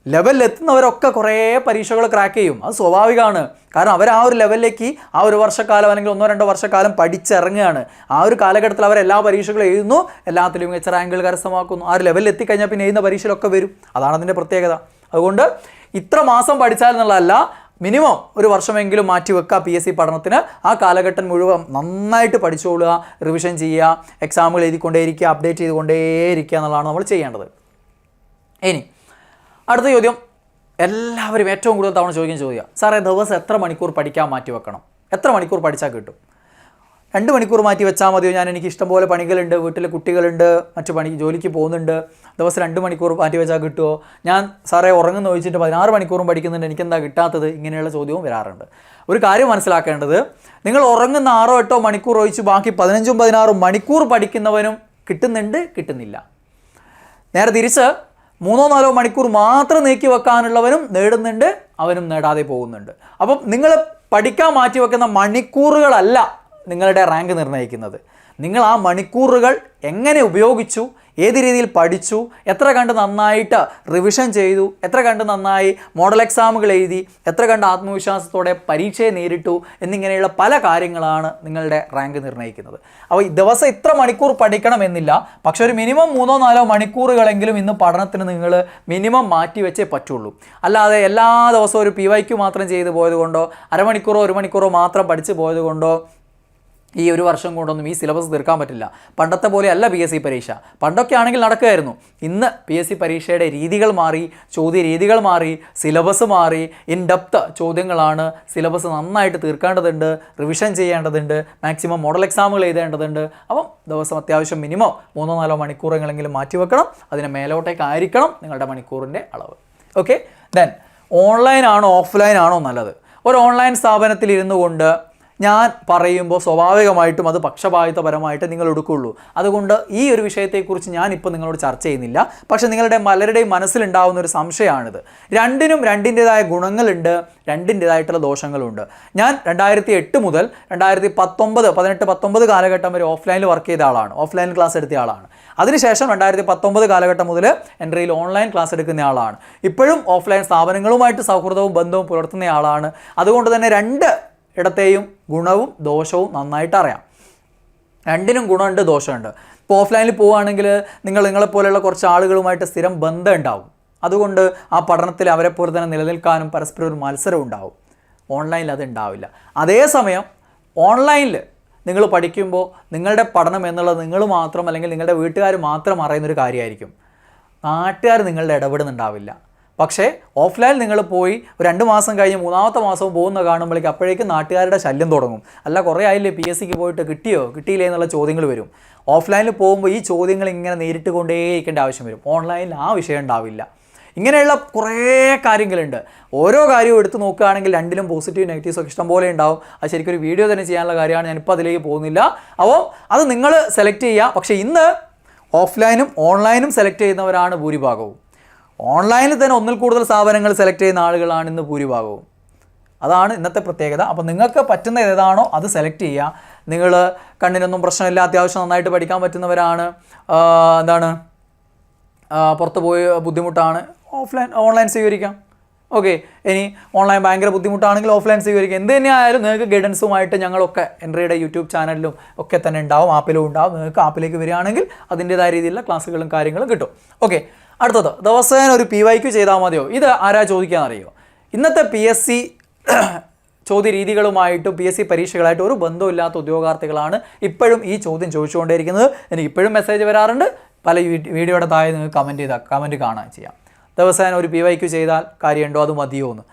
ലെവലിലെത്തുന്നവരൊക്കെ കുറേ പരീക്ഷകൾ ക്രാക്ക് ചെയ്യും. അത് സ്വാഭാവികമാണ്. കാരണം അവർ ആ ഒരു ലെവലിലേക്ക് ആ ഒരു വർഷക്കാലം അല്ലെങ്കിൽ 1-2 വർഷക്കാലം പഠിച്ചിറങ്ങുകയാണ്. ആ ഒരു കാലഘട്ടത്തിൽ അവർ എല്ലാ പരീക്ഷകളും എഴുതുന്നു, എല്ലാത്തിലും മികച്ച റാങ്കുകൾ കരസ്ഥമാക്കുന്നു. ആ ഒരു ലെവലിൽ എത്തിക്കഴിഞ്ഞാൽ പിന്നെ എഴുതുന്ന പരീക്ഷയിലൊക്കെ വരും. അതാണ് അതിൻ്റെ പ്രത്യേകത. അതുകൊണ്ട് ഇത്ര മാസം പഠിച്ചാൽ എന്നുള്ളതല്ല, മിനിമം ഒരു വർഷമെങ്കിലും മാറ്റി വെക്കുക PSC പഠനത്തിന്. ആ കാലഘട്ടം മുഴുവൻ നന്നായിട്ട് പഠിച്ചുകൊള്ളുക, റിവിഷൻ ചെയ്യുക, എക്സാമുകൾ എഴുതിക്കൊണ്ടേയിരിക്കുക, അപ്ഡേറ്റ് ചെയ്തുകൊണ്ടേയിരിക്കുക എന്നുള്ളതാണ് നമ്മൾ ചെയ്യേണ്ടത്. ഇനി അടുത്ത ചോദ്യം എല്ലാവരും ഏറ്റവും കൂടുതൽ തവണ ചോദിക്കുന്ന ചോദ്യം, സാറേ ദിവസം എത്ര മണിക്കൂർ പഠിക്കാൻ മാറ്റി വെക്കണം, എത്ര മണിക്കൂർ പഠിച്ചാൽ കിട്ടും? 2 മണിക്കൂർ മാറ്റി വെച്ചാൽ മതിയോ? എനിക്ക് ഇഷ്ടംപോലെ പണികളുണ്ട്, വീട്ടിൽ കുട്ടികളുണ്ട്, ജോലിക്ക് പോകുന്നുണ്ട്, ദിവസം 2 മണിക്കൂർ മാറ്റി വെച്ചാൽ കിട്ടുമോ? ഞാൻ സാറേ ഉറങ്ങുന്ന ചോദിച്ചിട്ട് 16 മണിക്കൂറും പഠിക്കുന്നുണ്ട്, എനിക്കെന്താ കിട്ടാത്തത്? ഇങ്ങനെയുള്ള ചോദ്യവും വരാറുണ്ട്. ഒരു കാര്യം മനസ്സിലാക്കേണ്ടത്, നിങ്ങൾ ഉറങ്ങുന്ന 6-8 മണിക്കൂർ ഒഴിച്ച് ബാക്കി 15-16 മണിക്കൂർ പഠിക്കുന്നവനും കിട്ടുന്നില്ല. നേരെ തിരിച്ച് 3-4 മണിക്കൂർ മാത്രം നീക്കി വെക്കാനുള്ളവനും നേടുന്നുണ്ട്, അവനും നേടാതെ പോകുന്നുണ്ട്. അപ്പം നിങ്ങൾ പഠിക്കാൻ മാറ്റി വെക്കുന്ന മണിക്കൂറുകളല്ല നിങ്ങളുടെ റാങ്ക് നിർണ്ണയിക്കുന്നത്. നിങ്ങൾ ആ മണിക്കൂറുകൾ എങ്ങനെ ഉപയോഗിച്ചു, ഏത് രീതിയിൽ പഠിച്ചു, എത്ര കണ്ട് നന്നായിട്ട് റിവിഷൻ ചെയ്തു, എത്ര കണ്ട് നന്നായി മോഡൽ എക്സാമുകൾ എഴുതി, എത്ര കണ്ട് ആത്മവിശ്വാസത്തോടെ പരീക്ഷയെ നേരിട്ടു എന്നിങ്ങനെയുള്ള പല കാര്യങ്ങളാണ് നിങ്ങളുടെ റാങ്ക് നിർണ്ണയിക്കുന്നത്. അപ്പോൾ ദിവസം ഇത്ര മണിക്കൂർ പഠിക്കണമെന്നില്ല, പക്ഷെ ഒരു മിനിമം 3-4 മണിക്കൂറുകളെങ്കിലും ഇന്ന് പഠനത്തിന് നിങ്ങൾ മിനിമം മാറ്റി വെച്ചേ പറ്റുള്ളൂ. അല്ലാതെ എല്ലാ ദിവസവും ഒരു PYQ മാത്രം ചെയ്തു പോയത് കൊണ്ടോ, അരമണിക്കൂറോ 1 മണിക്കൂറോ മാത്രം പഠിച്ചു പോയത് കൊണ്ടോ ഈ ഒരു വർഷം കൊണ്ടൊന്നും ഈ സിലബസ് തീർക്കാൻ പറ്റില്ല. പണ്ടത്തെ പോലെയല്ല PSC പരീക്ഷ. പണ്ടൊക്കെ ആണെങ്കിൽ നടക്കുമായിരുന്നു. ഇന്ന് PSC പരീക്ഷയുടെ രീതികൾ മാറി, ചോദ്യ രീതികൾ മാറി, സിലബസ് മാറി, ഇൻ ഡെപ്ത് ചോദ്യങ്ങളാണ്. സിലബസ് നന്നായിട്ട് തീർക്കേണ്ടതുണ്ട്, റിവിഷൻ ചെയ്യേണ്ടതുണ്ട്, മാക്സിമം മോഡൽ എക്സാമുകൾ എഴുതേണ്ടതുണ്ട്. അപ്പം ദിവസം അത്യാവശ്യം മിനിമം 3-4 മണിക്കൂറെങ്കിലും മാറ്റി വെക്കണം. അതിന് മേലോട്ടേക്കായിരിക്കണം നിങ്ങളുടെ മണിക്കൂറിൻ്റെ അളവ്. ഓക്കെ, ദെൻ ഓൺലൈൻ ആണോ ഓഫ്ലൈൻ ആണോ നല്ലത്? ഒരു ഓൺലൈൻ സ്ഥാപനത്തിൽ ഇരുന്നു കൊണ്ട് ഞാൻ പറയുമ്പോൾ സ്വാഭാവികമായിട്ടും അത് പക്ഷപാതിത്വപരമായിട്ട് നിങ്ങൾ എടുക്കുകയുള്ളൂ. അതുകൊണ്ട് ഈ ഒരു വിഷയത്തെക്കുറിച്ച് ഞാനിപ്പോൾ നിങ്ങളോട് ചർച്ച ചെയ്യുന്നില്ല. പക്ഷേ നിങ്ങളുടെ പലരുടെയും മനസ്സിലുണ്ടാകുന്ന ഒരു സംശയമാണിത്. രണ്ടിൻ്റെതായ ഗുണങ്ങളുണ്ട്, രണ്ടിൻ്റെതായിട്ടുള്ള ദോഷങ്ങളുണ്ട്. ഞാൻ 2008 മുതൽ 2018 കാലഘട്ടം വരെ ഓഫ്ലൈനിൽ വർക്ക് ചെയ്ത ആളാണ്, ഓഫ്ലൈൻ ക്ലാസ് എടുത്ത ആളാണ്. അതിനുശേഷം 2019 കാലഘട്ടം മുതൽ എൻട്രിയിൽ ഓൺലൈൻ ക്ലാസ് എടുക്കുന്ന ആളാണ്. ഇപ്പോഴും ഓഫ്ലൈൻ സ്ഥാപനങ്ങളുമായിട്ട് സൗഹൃദവും ബന്ധവും പുലർത്തുന്ന ആളാണ്. അതുകൊണ്ട് തന്നെ ഇടത്തെയും ഗുണവും ദോഷവും നന്നായിട്ട് അറിയാം. രണ്ടിനും ഗുണമുണ്ട്, ദോഷമുണ്ട്. ഇപ്പോൾ ഓഫ്ലൈനിൽ പോവുകയാണെങ്കിൽ നിങ്ങളെപ്പോലെയുള്ള കുറച്ച് ആളുകളുമായിട്ട് സ്ഥിരം ബന്ധം ഉണ്ടാവും. അതുകൊണ്ട് ആ പഠനത്തിൽ അവരെപ്പോലെ തന്നെ നിലനിൽക്കാനും പരസ്പരം ഒരു മത്സരം ഉണ്ടാവും. ഓൺലൈനിൽ അത് ഉണ്ടാവില്ല. അതേസമയം ഓൺലൈനിൽ നിങ്ങൾ പഠിക്കുമ്പോൾ നിങ്ങളുടെ പഠനം എന്നുള്ളത് നിങ്ങൾ മാത്രം അല്ലെങ്കിൽ നിങ്ങളുടെ വീട്ടുകാർ മാത്രം അറിയുന്നൊരു കാര്യമായിരിക്കും. നാട്ടുകാർ നിങ്ങളുടെ ഇടപെടുന്നുണ്ടാവില്ല. പക്ഷേ ഓഫ്ലൈനിൽ നിങ്ങൾ പോയി ഒരു 2 മാസം കഴിഞ്ഞ് 3-ാമത്തെ മാസവും പോകുന്ന കാണുമ്പോഴേക്കും അപ്പോഴേക്കും നാട്ടുകാരുടെ ശല്യം തുടങ്ങും. അല്ല കുറേ ആയില്ലേ PSCക്ക് പോയിട്ട് കിട്ടിയില്ലേ എന്നുള്ള ചോദ്യങ്ങൾ വരും. ഓഫ്ലൈനിൽ പോകുമ്പോൾ ഈ ചോദ്യങ്ങൾ ഇങ്ങനെ നേരിട്ട് കൊണ്ടേയിരിക്കേണ്ട ആവശ്യം വരും. ഓൺലൈനിൽ ആ വിഷയം ഉണ്ടാവില്ല. ഇങ്ങനെയുള്ള കുറേ കാര്യങ്ങളുണ്ട്. ഓരോ കാര്യവും എടുത്ത് നോക്കുകയാണെങ്കിൽ രണ്ടിലും പോസിറ്റീവ് നെഗറ്റീവ്സ് ഒക്കെ ഇഷ്ടംപോലെ ഉണ്ടാവും. അത് ശരിക്കും ഒരു വീഡിയോ തന്നെ ചെയ്യാനുള്ള കാര്യമാണ്. ഞാനിപ്പോൾ അതിലേക്ക് പോകുന്നില്ല. അപ്പോൾ അത് നിങ്ങൾ സെലക്ട് ചെയ്യുക. പക്ഷേ ഇന്ന് ഓഫ്ലൈനും ഓൺലൈനും സെലക്ട് ചെയ്യുന്നവരാണ് ഭൂരിഭാഗവും. ഓൺലൈനിൽ തന്നെ ഒന്നിൽ കൂടുതൽ സ്ഥാപനങ്ങൾ സെലക്ട് ചെയ്യുന്ന ആളുകളാണ് ഇന്ന് ഭൂരിഭാഗവും. അതാണ് ഇന്നത്തെ പ്രത്യേകത. അപ്പോൾ നിങ്ങൾക്ക് പറ്റുന്ന ഏതാണോ അത് സെലക്ട് ചെയ്യുക. നിങ്ങൾ കണ്ണിനൊന്നും പ്രശ്നമില്ല, അത്യാവശ്യം നന്നായിട്ട് പഠിക്കാൻ പറ്റുന്നവരാണ്, പുറത്ത് പോയി ബുദ്ധിമുട്ടാണ്, ഓൺലൈൻ സ്വീകരിക്കാം. ഓക്കെ, ഇനി ഓൺലൈൻ ഭയങ്കര ബുദ്ധിമുട്ടാണെങ്കിൽ ഓഫ്ലൈൻ സ്വീകരിക്കാം. എന്ത് തന്നെയായാലും നിങ്ങൾക്ക് ഗൈഡൻസുമായിട്ട് ഞങ്ങളൊക്കെ എൻട്രിയുടെ യൂട്യൂബ് ചാനലിലും ഒക്കെ തന്നെ ഉണ്ടാവും, ആപ്പിലും ഉണ്ടാവും. നിങ്ങൾക്ക് ആപ്പിലേക്ക് വരികയാണെങ്കിൽ അതിൻ്റേതായ രീതിയിലുള്ള ക്ലാസ്സുകളും കാര്യങ്ങളും കിട്ടും. ഓക്കെ, അടുത്തത് ദിവസേന ഒരു PYQ ചെയ്താൽ മതിയോ? ഇത് ആരാ ചോദിക്കാനറിയോ? ഇന്നത്തെ PSC ചോദ്യ രീതികളുമായിട്ടും PSC പരീക്ഷകളായിട്ട് ഒരു ബന്ധമില്ലാത്ത ഉദ്യോഗാർത്ഥികളാണ് ഇപ്പോഴും ഈ ചോദ്യം ചോദിച്ചുകൊണ്ടേയിരിക്കുന്നത്. എനിക്ക് ഇപ്പോഴും മെസ്സേജ് വരാറുണ്ട്. പല വീഡിയോയുടെ താഴെ നിങ്ങൾക്ക് കമൻറ്റ് കാണാൻ ചെയ്യാം. ദിവസേന ഒരു PYQ ചെയ്താൽ കാര്യമുണ്ടോ, അത് മതിയോ എന്ന്.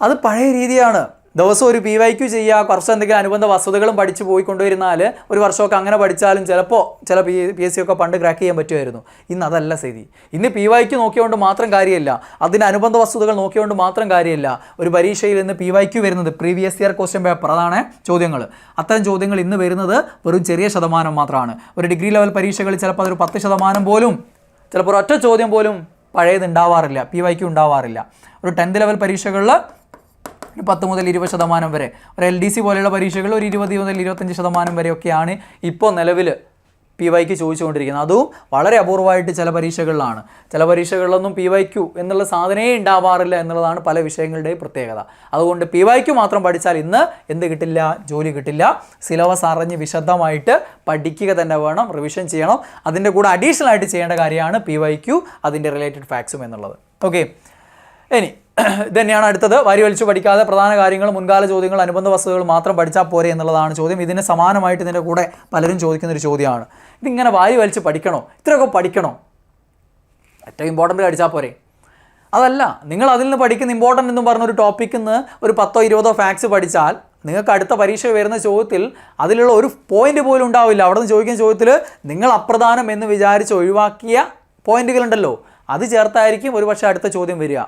അത് പഴയ രീതിയാണ്. ദിവസം ഒരു PYQ ചെയ്യുക, കുറച്ച് എന്തെങ്കിലും അനുബന്ധ വസ്തുതകളും പഠിച്ച് പോയിക്കൊണ്ടുവരുന്നാൽ ഒരു വർഷമൊക്കെ അങ്ങനെ പഠിച്ചാലും ചിലപ്പോൾ ചില PSC ഒക്കെ പണ്ട് ക്രാക്ക് ചെയ്യാൻ പറ്റുമായിരുന്നു. ഇന്ന് അതല്ല സ്ഥിതി. ഇന്ന് PYQ നോക്കിയോണ്ട് മാത്രം കാര്യമില്ല, അതിന് അനുബന്ധ വസ്തുതകൾ നോക്കിയോണ്ട് മാത്രം കാര്യമില്ല. ഒരു പരീക്ഷയിൽ ഇന്ന് PYQ വരുന്നത് പ്രീവിയസ് ഇയർ ക്വസ്റ്റ്യൻ പേപ്പർ, അതാണ് ചോദ്യങ്ങൾ. അത്തരം ചോദ്യങ്ങൾ ഇന്ന് വരുന്നത് വെറും ചെറിയ ശതമാനം മാത്രമാണ്. ഒരു ഡിഗ്രി ലെവൽ പരീക്ഷകളിൽ ചിലപ്പോൾ അതൊരു 10% പോലും, ചിലപ്പോൾ ഒറ്റ ചോദ്യം പോലും പഴയത് ഉണ്ടാവാറില്ല, PYQ ഉണ്ടാവാറില്ല. ഒരു 10th ലെവൽ പരീക്ഷകളിൽ 10 മുതൽ 20% വരെ, ഒരു LDC പോലെയുള്ള പരീക്ഷകളിൽ ഒരു 20 മുതൽ 25% വരെയൊക്കെയാണ് ഇപ്പോൾ നിലവിൽ PYQ ചോദിച്ചുകൊണ്ടിരിക്കുന്നത്. അതും വളരെ അപൂർവമായിട്ട് ചില പരീക്ഷകളിലാണ്. ചില പരീക്ഷകളിലൊന്നും PYQ എന്നുള്ള സാധനമേ ഉണ്ടാവാറില്ല എന്നുള്ളതാണ് പല വിഷയങ്ങളുടെയും പ്രത്യേകത. അതുകൊണ്ട് PYQ മാത്രം പഠിച്ചാൽ ഇന്ന് എന്ത് കിട്ടില്ല? ജോലി കിട്ടില്ല. സിലബസ് അറിഞ്ഞ് വിശദമായിട്ട് പഠിക്കുക തന്നെ വേണം, റിവിഷൻ ചെയ്യണം. അതിൻ്റെ കൂടെ അഡീഷണൽ ആയിട്ട് ചെയ്യേണ്ട കാര്യമാണ് PYQ, അതിൻ്റെ റിലേറ്റഡ് ഫാക്ട്സും എന്നുള്ളത്. ഓക്കെ, ഇനി ഇതന്നെയാണ് അടുത്തത്. വാരി വലിച്ചു പഠിക്കാതെ പ്രധാന കാര്യങ്ങൾ, മുൻകാല ചോദ്യങ്ങൾ, അനുബന്ധ വസ്തുതകൾ മാത്രം പഠിച്ചാൽ പോരെ എന്നുള്ളതാണ് ചോദ്യം. ഇതിന് സമാനമായിട്ട് ഇതിൻ്റെ കൂടെ പലരും ചോദിക്കുന്നൊരു ചോദ്യമാണ്, ഇതിങ്ങനെ വാരി വലിച്ച് പഠിക്കണോ, ഇത്രയൊക്കെ പഠിക്കണോ, ഏറ്റവും ഇമ്പോർട്ടൻ്റ് പഠിച്ചാൽ പോരെ? അതല്ല, നിങ്ങൾ അതിൽ നിന്ന് പഠിക്കുന്ന ഇമ്പോർട്ടൻ്റ് എന്നും പറഞ്ഞൊരു ടോപ്പിക്കിൽ നിന്ന് ഒരു 10-20 ഫാക്ട്സ് പഠിച്ചാൽ നിങ്ങൾക്ക് അടുത്ത പരീക്ഷ വരുന്ന ചോദ്യത്തിൽ അതിലുള്ള ഒരു പോയിന്റ് പോലും ഉണ്ടാവില്ല. അവിടെ നിന്ന് ചോദിക്കുന്ന ചോദ്യത്തിൽ നിങ്ങൾ അപ്രധാനം എന്ന് വിചാരിച്ച് ഒഴിവാക്കിയ പോയിന്റുകളുണ്ടല്ലോ, അത് ചേർത്തായിരിക്കും ഒരു പക്ഷേ അടുത്ത ചോദ്യം വരിക.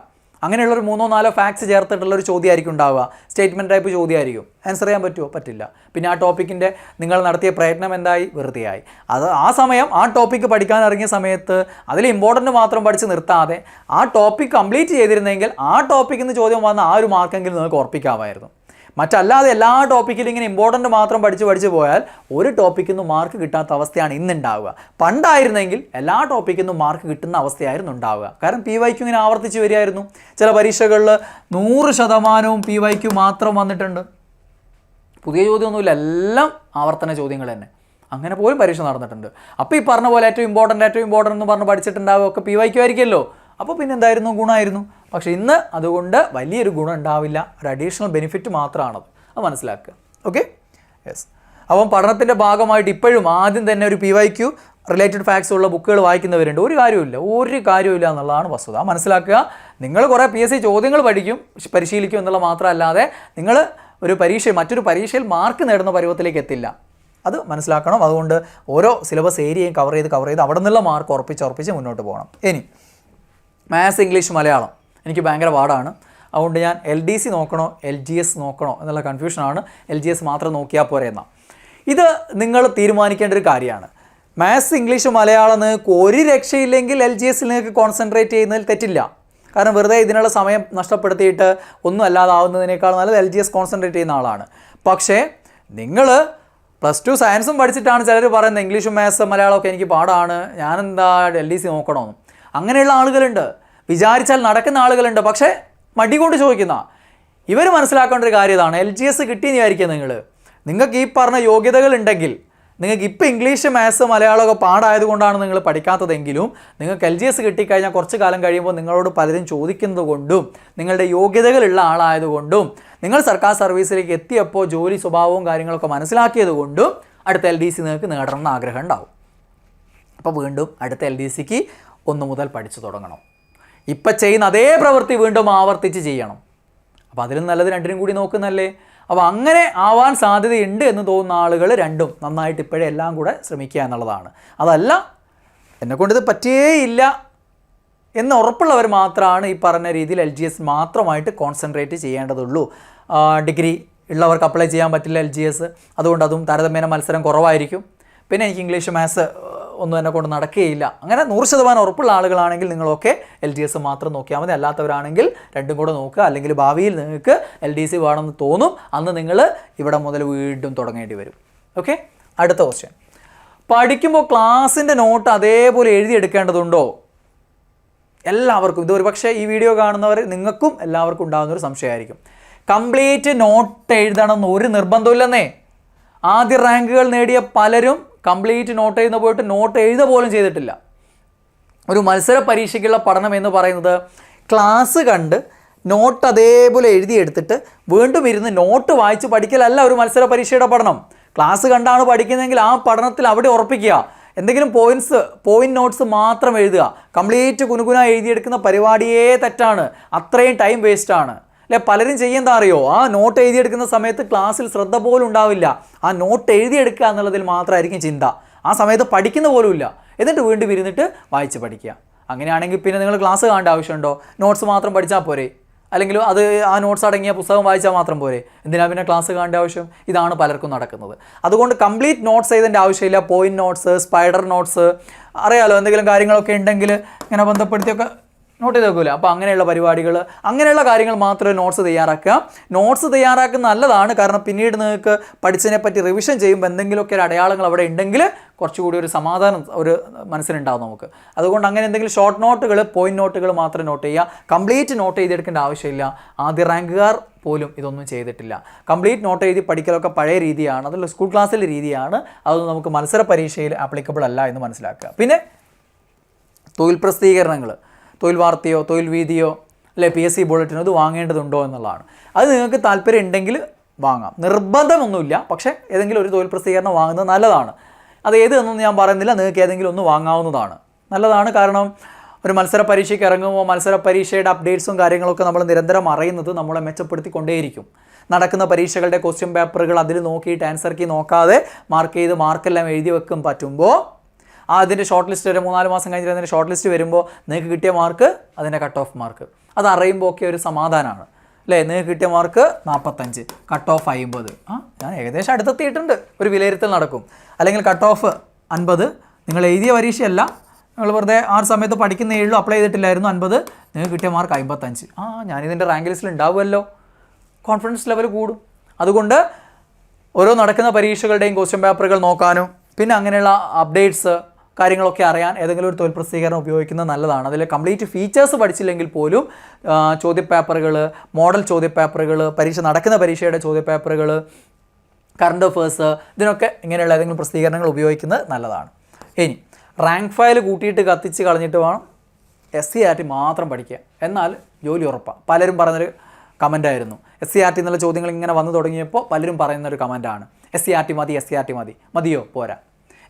അങ്ങനെയുള്ളൊരു 3-4 ഫാക്ട്സ് ചേർത്തിട്ടുള്ളൊരു ചോദ്യമായിരിക്കും ഉണ്ടാവുക. Statement type ചോദ്യമായിരിക്കും. ആൻസർ ചെയ്യാൻ പറ്റുമോ? പറ്റില്ല. പിന്നെ ആ ടോപ്പിക്കിൻ്റെ നിങ്ങൾ നടത്തിയ പ്രയത്നം എന്തായി? വെറുതെയായി. അത് ആ സമയം ആ ടോപ്പിക്ക് പഠിക്കാൻ ഇറങ്ങിയ സമയത്ത് അതിൽ ഇമ്പോർട്ടൻ്റ് മാത്രം പഠിച്ച് നിർത്താതെ ആ ടോപ്പിക്ക് കംപ്ലീറ്റ് ചെയ്തിരുന്നെങ്കിൽ ആ ടോപ്പിക്കിൽ നിന്ന് ചോദ്യം വന്ന ആ ഒരു മാർക്കെങ്കിലും നിങ്ങൾക്ക് ഉറപ്പിക്കാമായിരുന്നു. മറ്റല്ലാതെ എല്ലാ ടോപ്പിക്കിലും ഇങ്ങനെ ഇമ്പോർട്ടൻ്റ് മാത്രം പഠിച്ച് പോയാൽ ഒരു ടോപ്പിക്കിൽ നിന്നും മാർക്ക് കിട്ടാത്ത അവസ്ഥയാണ് ഇന്നുണ്ടാവുക. പണ്ടായിരുന്നെങ്കിൽ എല്ലാ ടോപ്പിക്കിൽ നിന്നും മാർക്ക് കിട്ടുന്ന അവസ്ഥയായിരുന്നു ഉണ്ടാവുക. കാരണം PYQ ഇങ്ങനെ ആവർത്തിച്ച് വരികയായിരുന്നു. ചില പരീക്ഷകളിൽ 100% PYQ മാത്രം വന്നിട്ടുണ്ട്. പുതിയ ചോദ്യമൊന്നുമില്ല, എല്ലാം ആവർത്തന ചോദ്യങ്ങൾ തന്നെ. അങ്ങനെ പോലും പരീക്ഷ നടന്നിട്ടുണ്ട്. അപ്പോൾ ഈ പറഞ്ഞ പോലെ ഏറ്റവും ഇമ്പോർട്ടൻ്റ് എന്ന് പറഞ്ഞ് പഠിച്ചിട്ടുണ്ടാവുക ഒക്കെ PYQ ആയിരിക്കുമല്ലോ. അപ്പോൾ പിന്നെ എന്തായിരുന്നു? ഗുണമായിരുന്നു. പക്ഷേ ഇന്ന് അതുകൊണ്ട് വലിയൊരു ഗുണം ഉണ്ടാവില്ല, ഒരു അഡീഷണൽ ബെനിഫിറ്റ് മാത്രമാണത്. അത് മനസ്സിലാക്കുക. Okay, yes. അപ്പം പഠനത്തിൻ്റെ ഭാഗമായിട്ട് ഇപ്പോഴും ആദ്യം തന്നെ ഒരു PYQ റിലേറ്റഡ് ഫാക്ട്സ് ഉള്ള ബുക്കുകൾ വായിക്കുന്നവരുണ്ട്. ഒരു കാര്യമില്ല എന്നുള്ളതാണ് വസ്തുത. മനസ്സിലാക്കുക. നിങ്ങൾ കുറേ PSC ചോദ്യങ്ങൾ പരിശീലിക്കും എന്നുള്ള മാത്രമല്ലാതെ നിങ്ങൾ മറ്റൊരു പരീക്ഷയിൽ മാർക്ക് നേടുന്ന പരുവത്തിലേക്ക് എത്തില്ല. അത് മനസ്സിലാക്കണം. അതുകൊണ്ട് ഓരോ സിലബസ് ഏരിയയും കവർ ചെയ്ത് അവിടെ നിന്നുള്ള മാർക്ക് ഉറപ്പിച്ച് മുന്നോട്ട് പോകണം. ഇനി മാത്സ്, ഇംഗ്ലീഷ്, മലയാളം എനിക്ക് ഭയങ്കര പാടാണ്. അതുകൊണ്ട് ഞാൻ LDC നോക്കണോ LGS നോക്കണോ എന്നുള്ള കൺഫ്യൂഷനാണ്. LGS മാത്രം നോക്കിയാൽ പോരെ എന്നാണ്. ഇത് നിങ്ങൾ തീരുമാനിക്കേണ്ട ഒരു കാര്യമാണ്. മാത്സ്, ഇംഗ്ലീഷ്, മലയാളം നിങ്ങൾക്ക് ഒരു രക്ഷയില്ലെങ്കിൽ LGS നിങ്ങൾക്ക് കോൺസെൻട്രേറ്റ് ചെയ്യുന്നതിൽ തെറ്റില്ല. കാരണം വെറുതെ ഇതിനുള്ള സമയം നഷ്ടപ്പെടുത്തിയിട്ട് ഒന്നും അല്ലാതാവുന്നതിനേക്കാൾ നല്ലത് LGS കോൺസെൻട്രേറ്റ് ചെയ്യുന്ന ആളാണ്. പക്ഷേ നിങ്ങൾ +2 സയൻസും പഠിച്ചിട്ടാണ് ചിലർ പറയുന്നത് ഇംഗ്ലീഷും മാത്സ് മലയാളമൊക്കെ എനിക്ക് പാടാണ്, ഞാനെന്താ LDC നോക്കണമെന്ന്. അങ്ങനെയുള്ള ആളുകളുണ്ട്, വിചാരിച്ചാൽ നടക്കുന്ന ആളുകളുണ്ട്. പക്ഷേ മടി കൊണ്ട് ചോദിക്കുന്ന ഇവർ മനസ്സിലാക്കേണ്ട ഒരു കാര്യം ഇതാണ്. LGS കിട്ടിയെന്ന് വിചാരിക്കുക നിങ്ങൾക്ക് ഈ പറഞ്ഞ യോഗ്യതകൾ ഉണ്ടെങ്കിൽ, നിങ്ങൾക്ക് ഇപ്പോൾ ഇംഗ്ലീഷ്, മാത്സ്, മലയാളമൊക്കെ പാടായതുകൊണ്ടാണ് നിങ്ങൾ പഠിക്കാത്തതെങ്കിലും നിങ്ങൾക്ക് LGS കിട്ടിക്കഴിഞ്ഞാൽ കുറച്ച് കാലം കഴിയുമ്പോൾ നിങ്ങളോട് പലരും ചോദിക്കുന്നത് കൊണ്ടും നിങ്ങളുടെ യോഗ്യതകളുള്ള ആളായതുകൊണ്ടും നിങ്ങൾ സർക്കാർ സർവീസിലേക്ക് എത്തിയപ്പോൾ ജോലി സ്വഭാവവും കാര്യങ്ങളൊക്കെ മനസ്സിലാക്കിയത് കൊണ്ടും അടുത്ത LDC നിങ്ങൾക്ക് നേടണമെന്ന് ആഗ്രഹം ഉണ്ടാവും. അപ്പോൾ വീണ്ടും അടുത്ത LDCക്ക് 1 മുതൽ പഠിച്ചു തുടങ്ങണം. ഇപ്പം ചെയ്യുന്ന അതേ പ്രവൃത്തി വീണ്ടും ആവർത്തിച്ച് ചെയ്യണം. അപ്പോൾ അതിലും നല്ലത് രണ്ടിനും കൂടി നോക്കുന്നല്ലേ. അപ്പോൾ അങ്ങനെ ആവാൻ സാധ്യതയുണ്ട് എന്ന് തോന്നുന്ന ആളുകൾ രണ്ടും നന്നായിട്ട് ഇപ്പോഴേ എല്ലാം കൂടെ ശ്രമിക്കുക എന്നുള്ളതാണ്. അതല്ല എന്നെക്കൊണ്ട് ഇത് പറ്റിയേയില്ല എന്ന് ഉറപ്പുള്ളവർ മാത്രമാണ് ഈ പറഞ്ഞ രീതിയിൽ LGS മാത്രമായിട്ട് കോൺസെൻട്രേറ്റ് ചെയ്യേണ്ടതുള്ളൂ. ഡിഗ്രി ഉള്ളവർക്ക് അപ്ലൈ ചെയ്യാൻ പറ്റില്ല LGS, അതുകൊണ്ട് അതും താരതമ്യേന മത്സരം കുറവായിരിക്കും. പിന്നെ എനിക്ക് ഇംഗ്ലീഷ്, മാത്സ് ഒന്നും എന്നെ കൊണ്ട് നടക്കുകയില്ല. അങ്ങനെ 100% ഉറപ്പുള്ള ആളുകളാണെങ്കിൽ നിങ്ങളൊക്കെ LGS മാത്രം നോക്കിയാൽ മതി. അല്ലാത്തവരാണെങ്കിൽ രണ്ടും കൂടെ നോക്കുക. അല്ലെങ്കിൽ ഭാവിയിൽ നിങ്ങൾക്ക് LDC വേണമെന്ന് തോന്നും, അന്ന് നിങ്ങൾ ഇവിടെ മുതൽ വീണ്ടും തുടങ്ങേണ്ടി വരും. ഓക്കെ, അടുത്ത ക്വസ്റ്റ്യൻ. പഠിക്കുമ്പോൾ ക്ലാസ്സിൻ്റെ നോട്ട് അതേപോലെ എഴുതിയെടുക്കേണ്ടതുണ്ടോ? എല്ലാവർക്കും ഇത് ഒരുപക്ഷെ ഈ വീഡിയോ കാണുന്നവർ നിങ്ങൾക്കും എല്ലാവർക്കും ഉണ്ടാകുന്നൊരു സംശയമായിരിക്കും. കംപ്ലീറ്റ് നോട്ട് എഴുതണം എന്ന് ഒരു നിർബന്ധമില്ലെന്നേ. ആദ്യ റാങ്കുകൾ നേടിയ പലരും കംപ്ലീറ്റ് നോട്ട് എഴുതുന്ന പോയിട്ട് നോട്ട് എഴുതുക പോലും ചെയ്തിട്ടില്ല. ഒരു മത്സര പരീക്ഷയ്ക്കുള്ള പഠനം എന്ന് പറയുന്നത് ക്ലാസ് കണ്ട് നോട്ട് അതേപോലെ എഴുതിയെടുത്തിട്ട് വീണ്ടും ഇരുന്ന് നോട്ട് വായിച്ച് പഠിക്കലല്ല ഒരു മത്സര പരീക്ഷയുടെ പഠനം. ക്ലാസ് കണ്ടാണ് പഠിക്കുന്നതെങ്കിൽ ആ പഠനത്തിൽ അവിടെ ഉറപ്പിക്കുക. എന്തെങ്കിലും പോയിന്റ് നോട്ട്സ് മാത്രം എഴുതുക. കംപ്ലീറ്റ് കുനുകുന എഴുതിയെടുക്കുന്ന പരിപാടിയേ തെറ്റാണ്. അത്രയും ടൈം വേസ്റ്റാണ്. അല്ലെ? പലരും ചെയ്യുന്നതാ അറിയോ? ആ നോട്ട് എഴുതിയെടുക്കുന്ന സമയത്ത് ക്ലാസ്സിൽ ശ്രദ്ധ പോലും ഉണ്ടാവില്ല. ആ നോട്ട് എഴുതിയെടുക്കുക എന്നുള്ളതിൽ മാത്രമായിരിക്കും ചിന്ത. ആ സമയത്ത് പഠിക്കുന്ന പോലും ഇല്ല. എന്നിട്ട് വീണ്ടും ഇരുന്നിട്ട് വായിച്ച് പഠിക്കുക. അങ്ങനെയാണെങ്കിൽ പിന്നെ നിങ്ങൾ ക്ലാസ് കാണേണ്ട ആവശ്യമുണ്ടോ? നോട്ട്സ് മാത്രം പഠിച്ചാൽ പോരെ? അല്ലെങ്കിൽ അത് ആ നോട്ട്സ് അടങ്ങിയ പുസ്തകം വായിച്ചാൽ മാത്രം പോരെ? എന്തിനാ പിന്നെ ക്ലാസ് കാണേണ്ട ആവശ്യം? ഇതാണ് പലർക്കും നടക്കുന്നത്. അതുകൊണ്ട് കംപ്ലീറ്റ് നോട്ട്സ് എഴുതേണ്ട ആവശ്യമില്ല. പോയിന്റ് നോട്ട്സ്, സ്പൈഡർ നോട്ട്സ്, അറിയാലോ, എന്തെങ്കിലും കാര്യങ്ങളൊക്കെ ഉണ്ടെങ്കിൽ ഇങ്ങനെ ബന്ധപ്പെടുത്തിയൊക്കെ നോട്ട് ചെയ്ത് വെക്കൂല. അപ്പോൾ അങ്ങനെയുള്ള പരിപാടികൾ, അങ്ങനെയുള്ള കാര്യങ്ങൾ മാത്രമേ നോട്ട്സ് തയ്യാറാക്കുക. നോട്ട്സ് തയ്യാറാക്കുന്ന നല്ലതാണ്. കാരണം പിന്നീട് നിങ്ങൾക്ക് പഠിച്ചതിനെ പറ്റി റിവിഷൻ ചെയ്യുമ്പോൾ എന്തെങ്കിലുമൊക്കെ ഒരു അടയാളങ്ങൾ അവിടെ ഉണ്ടെങ്കിൽ കുറച്ചുകൂടി ഒരു സമാധാനം ഒരു മനസ്സിലുണ്ടാവും നമുക്ക്. അതുകൊണ്ട് അങ്ങനെ എന്തെങ്കിലും ഷോർട്ട് നോട്ടുകൾ, പോയിന്റ് നോട്ടുകൾ മാത്രം നോട്ട് ചെയ്യുക. കംപ്ലീറ്റ് നോട്ട് ചെയ്തെടുക്കേണ്ട ആവശ്യമില്ല. ആദ്യ റാങ്കുകാർ പോലും ഇതൊന്നും ചെയ്തിട്ടില്ല. കംപ്ലീറ്റ് നോട്ട് എഴുതി പഠിക്കലൊക്കെ പഴയ രീതിയാണ്, അതല്ല സ്കൂൾ ക്ലാസ്സിലെ രീതിയാണ്. അതൊന്നും നമുക്ക് മത്സര പരീക്ഷയിൽ ആപ്ലിക്കബിൾ അല്ല എന്ന് മനസ്സിലാക്കുക. പിന്നെ തൊഴിൽ പ്രസിദ്ധീകരണങ്ങൾ, തൊഴിൽ വാർത്തയോ തൊഴിൽ വീതിയോ അല്ലെ PSC ബുള്ളറ്റിനോ ഇത് വാങ്ങേണ്ടതുണ്ടോ എന്നുള്ളതാണ്. അത് നിങ്ങൾക്ക് താല്പര്യം ഉണ്ടെങ്കിൽ വാങ്ങാം, നിർബന്ധമൊന്നുമില്ല. പക്ഷേ ഏതെങ്കിലും ഒരു തൊഴിൽ പ്രസിദ്ധീകരണം വാങ്ങുന്നത് നല്ലതാണ്. അത് ഏത് എന്നൊന്നും ഞാൻ പറയുന്നില്ല, നിങ്ങൾക്ക് ഏതെങ്കിലും ഒന്ന് വാങ്ങാവുന്നതാണ്. നല്ലതാണ്. കാരണം ഒരു മത്സര പരീക്ഷയ്ക്ക് ഇറങ്ങുമ്പോൾ മത്സര പരീക്ഷയുടെ അപ്ഡേറ്റ്സും കാര്യങ്ങളൊക്കെ നമ്മൾ നിരന്തരം അറിയുന്നത് നമ്മളെ മെച്ചപ്പെടുത്തിക്കൊണ്ടേയിരിക്കും. നടക്കുന്ന പരീക്ഷകളുടെ ക്വസ്റ്റ്യൻ പേപ്പറുകൾ അതിൽ നോക്കിയിട്ട് ആൻസർ കീ നോക്കാതെ മാർക്ക് ചെയ്ത് മാർക്കെല്ലാം എഴുതി വെക്കും പറ്റുമ്പോൾ അതിൻ്റെ ഷോർട്ട് ലിസ്റ്റ് വരെ 3-4 മാസം കഴിഞ്ഞിട്ട് അതിൻ്റെ ഷോർട്ട് ലിസ്റ്റ് വരുമ്പോൾ നിങ്ങൾക്ക് കിട്ടിയ മാർക്ക് അതിൻ്റെ കട്ട് ഓഫ് മാർക്ക് അത് അറിയുമ്പോൾ ഒക്കെ ഒരു സമാധാനമാണ് അല്ലേ? നിങ്ങൾക്ക് കിട്ടിയ മാർക്ക് 45, കട്ട് ഓഫ് 50. ഞാൻ ഏകദേശം അടുത്തെത്തിയിട്ടുണ്ട്, ഒരു വിലയിരുത്തൽ നടക്കും. അല്ലെങ്കിൽ കട്ട് ഓഫ് 50, നിങ്ങൾ എഴുതിയ പരീക്ഷയല്ല, നിങ്ങൾ വെറുതെ ആ സമയത്ത് പഠിക്കുന്നേ ഉള്ളൂ, അപ്ലൈ ചെയ്തിട്ടില്ലായിരുന്നു. 50, നിങ്ങൾക്ക് കിട്ടിയ മാർക്ക് 55. ഞാനിതിൻ്റെ റാങ്ക് ലിസ്റ്റിൽ ഉണ്ടാവുമല്ലോ, കോൺഫിഡൻസ് ലെവൽ കൂടും. അതുകൊണ്ട് ഓരോ നടക്കുന്ന പരീക്ഷകളുടെയും ക്വസ്റ്റ്യൻ പേപ്പറുകൾ നോക്കാനും പിന്നെ അങ്ങനെയുള്ള അപ്ഡേറ്റ്സ് കാര്യങ്ങളൊക്കെ അറിയാൻ ഏതെങ്കിലും ഒരു തൊഴിൽ പ്രസിദ്ധീകരണം ഉപയോഗിക്കുന്നത് നല്ലതാണ്. അതിൽ കംപ്ലീറ്റ് ഫീച്ചേഴ്സ് പഠിച്ചില്ലെങ്കിൽ പോലും ചോദ്യപേപ്പറുകൾ, മോഡൽ ചോദ്യപേപ്പറുകൾ, നടക്കുന്ന പരീക്ഷയുടെ ചോദ്യപേപ്പറുകൾ, കറണ്ട് അഫേഴ്സ്, ഇതിനൊക്കെ ഇങ്ങനെയുള്ള ഏതെങ്കിലും പ്രസിദ്ധീകരണങ്ങൾ ഉപയോഗിക്കുന്നത് നല്ലതാണ്. ഇനി റാങ്ക് ഫയൽ കൂട്ടിയിട്ട് കത്തിച്ച് കളഞ്ഞിട്ട് വേണം SCERT മാത്രം പഠിക്കുക, എന്നാൽ ജോലി ഉറപ്പാണ്. പലരും പറഞ്ഞൊരു കമൻ്റായിരുന്നു. SCERT എന്നുള്ള ചോദ്യങ്ങൾ ഇങ്ങനെ വന്നു തുടങ്ങിയപ്പോൾ പലരും പറയുന്നൊരു കമൻറ്റാണ്, SCERT മതി, SCERT മതി. മതിയോ? പോരാ.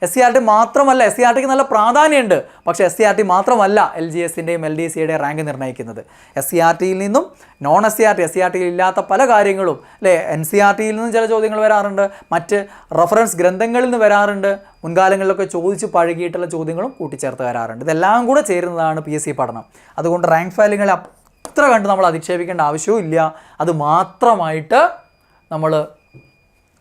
SCERT മാത്രമല്ല, SCERTക്ക് നല്ല പ്രാധാന്യമുണ്ട്. പക്ഷേ SCERT മാത്രമല്ല LGSൻ്റെയും LDCയുടെയും റാങ്ക് നിർണ്ണയിക്കുന്നത്. SCERTയിൽ നിന്നും നോൺ SCERTയിൽ ഇല്ലാത്ത പല കാര്യങ്ങളും അല്ലേ, NCERTയിൽ നിന്നും ചില ചോദ്യങ്ങൾ വരാറുണ്ട്, മറ്റ് റഫറൻസ് ഗ്രന്ഥങ്ങളിൽ നിന്ന് വരാറുണ്ട്, മുൻകാലങ്ങളിലൊക്കെ ചോദിച്ച് പഴകിയിട്ടുള്ള ചോദ്യങ്ങളും കൂട്ടിച്ചേർത്ത് വരാറുണ്ട്. ഇതെല്ലാം കൂടെ ചേരുന്നതാണ് PSC പഠനം. അതുകൊണ്ട് റാങ്ക് ഫയലുകളെ അത്ര കണ്ട് നമ്മൾ അധിക്ഷേപിക്കേണ്ട ആവശ്യവും ഇല്ല. അത് മാത്രമായിട്ട് നമ്മൾ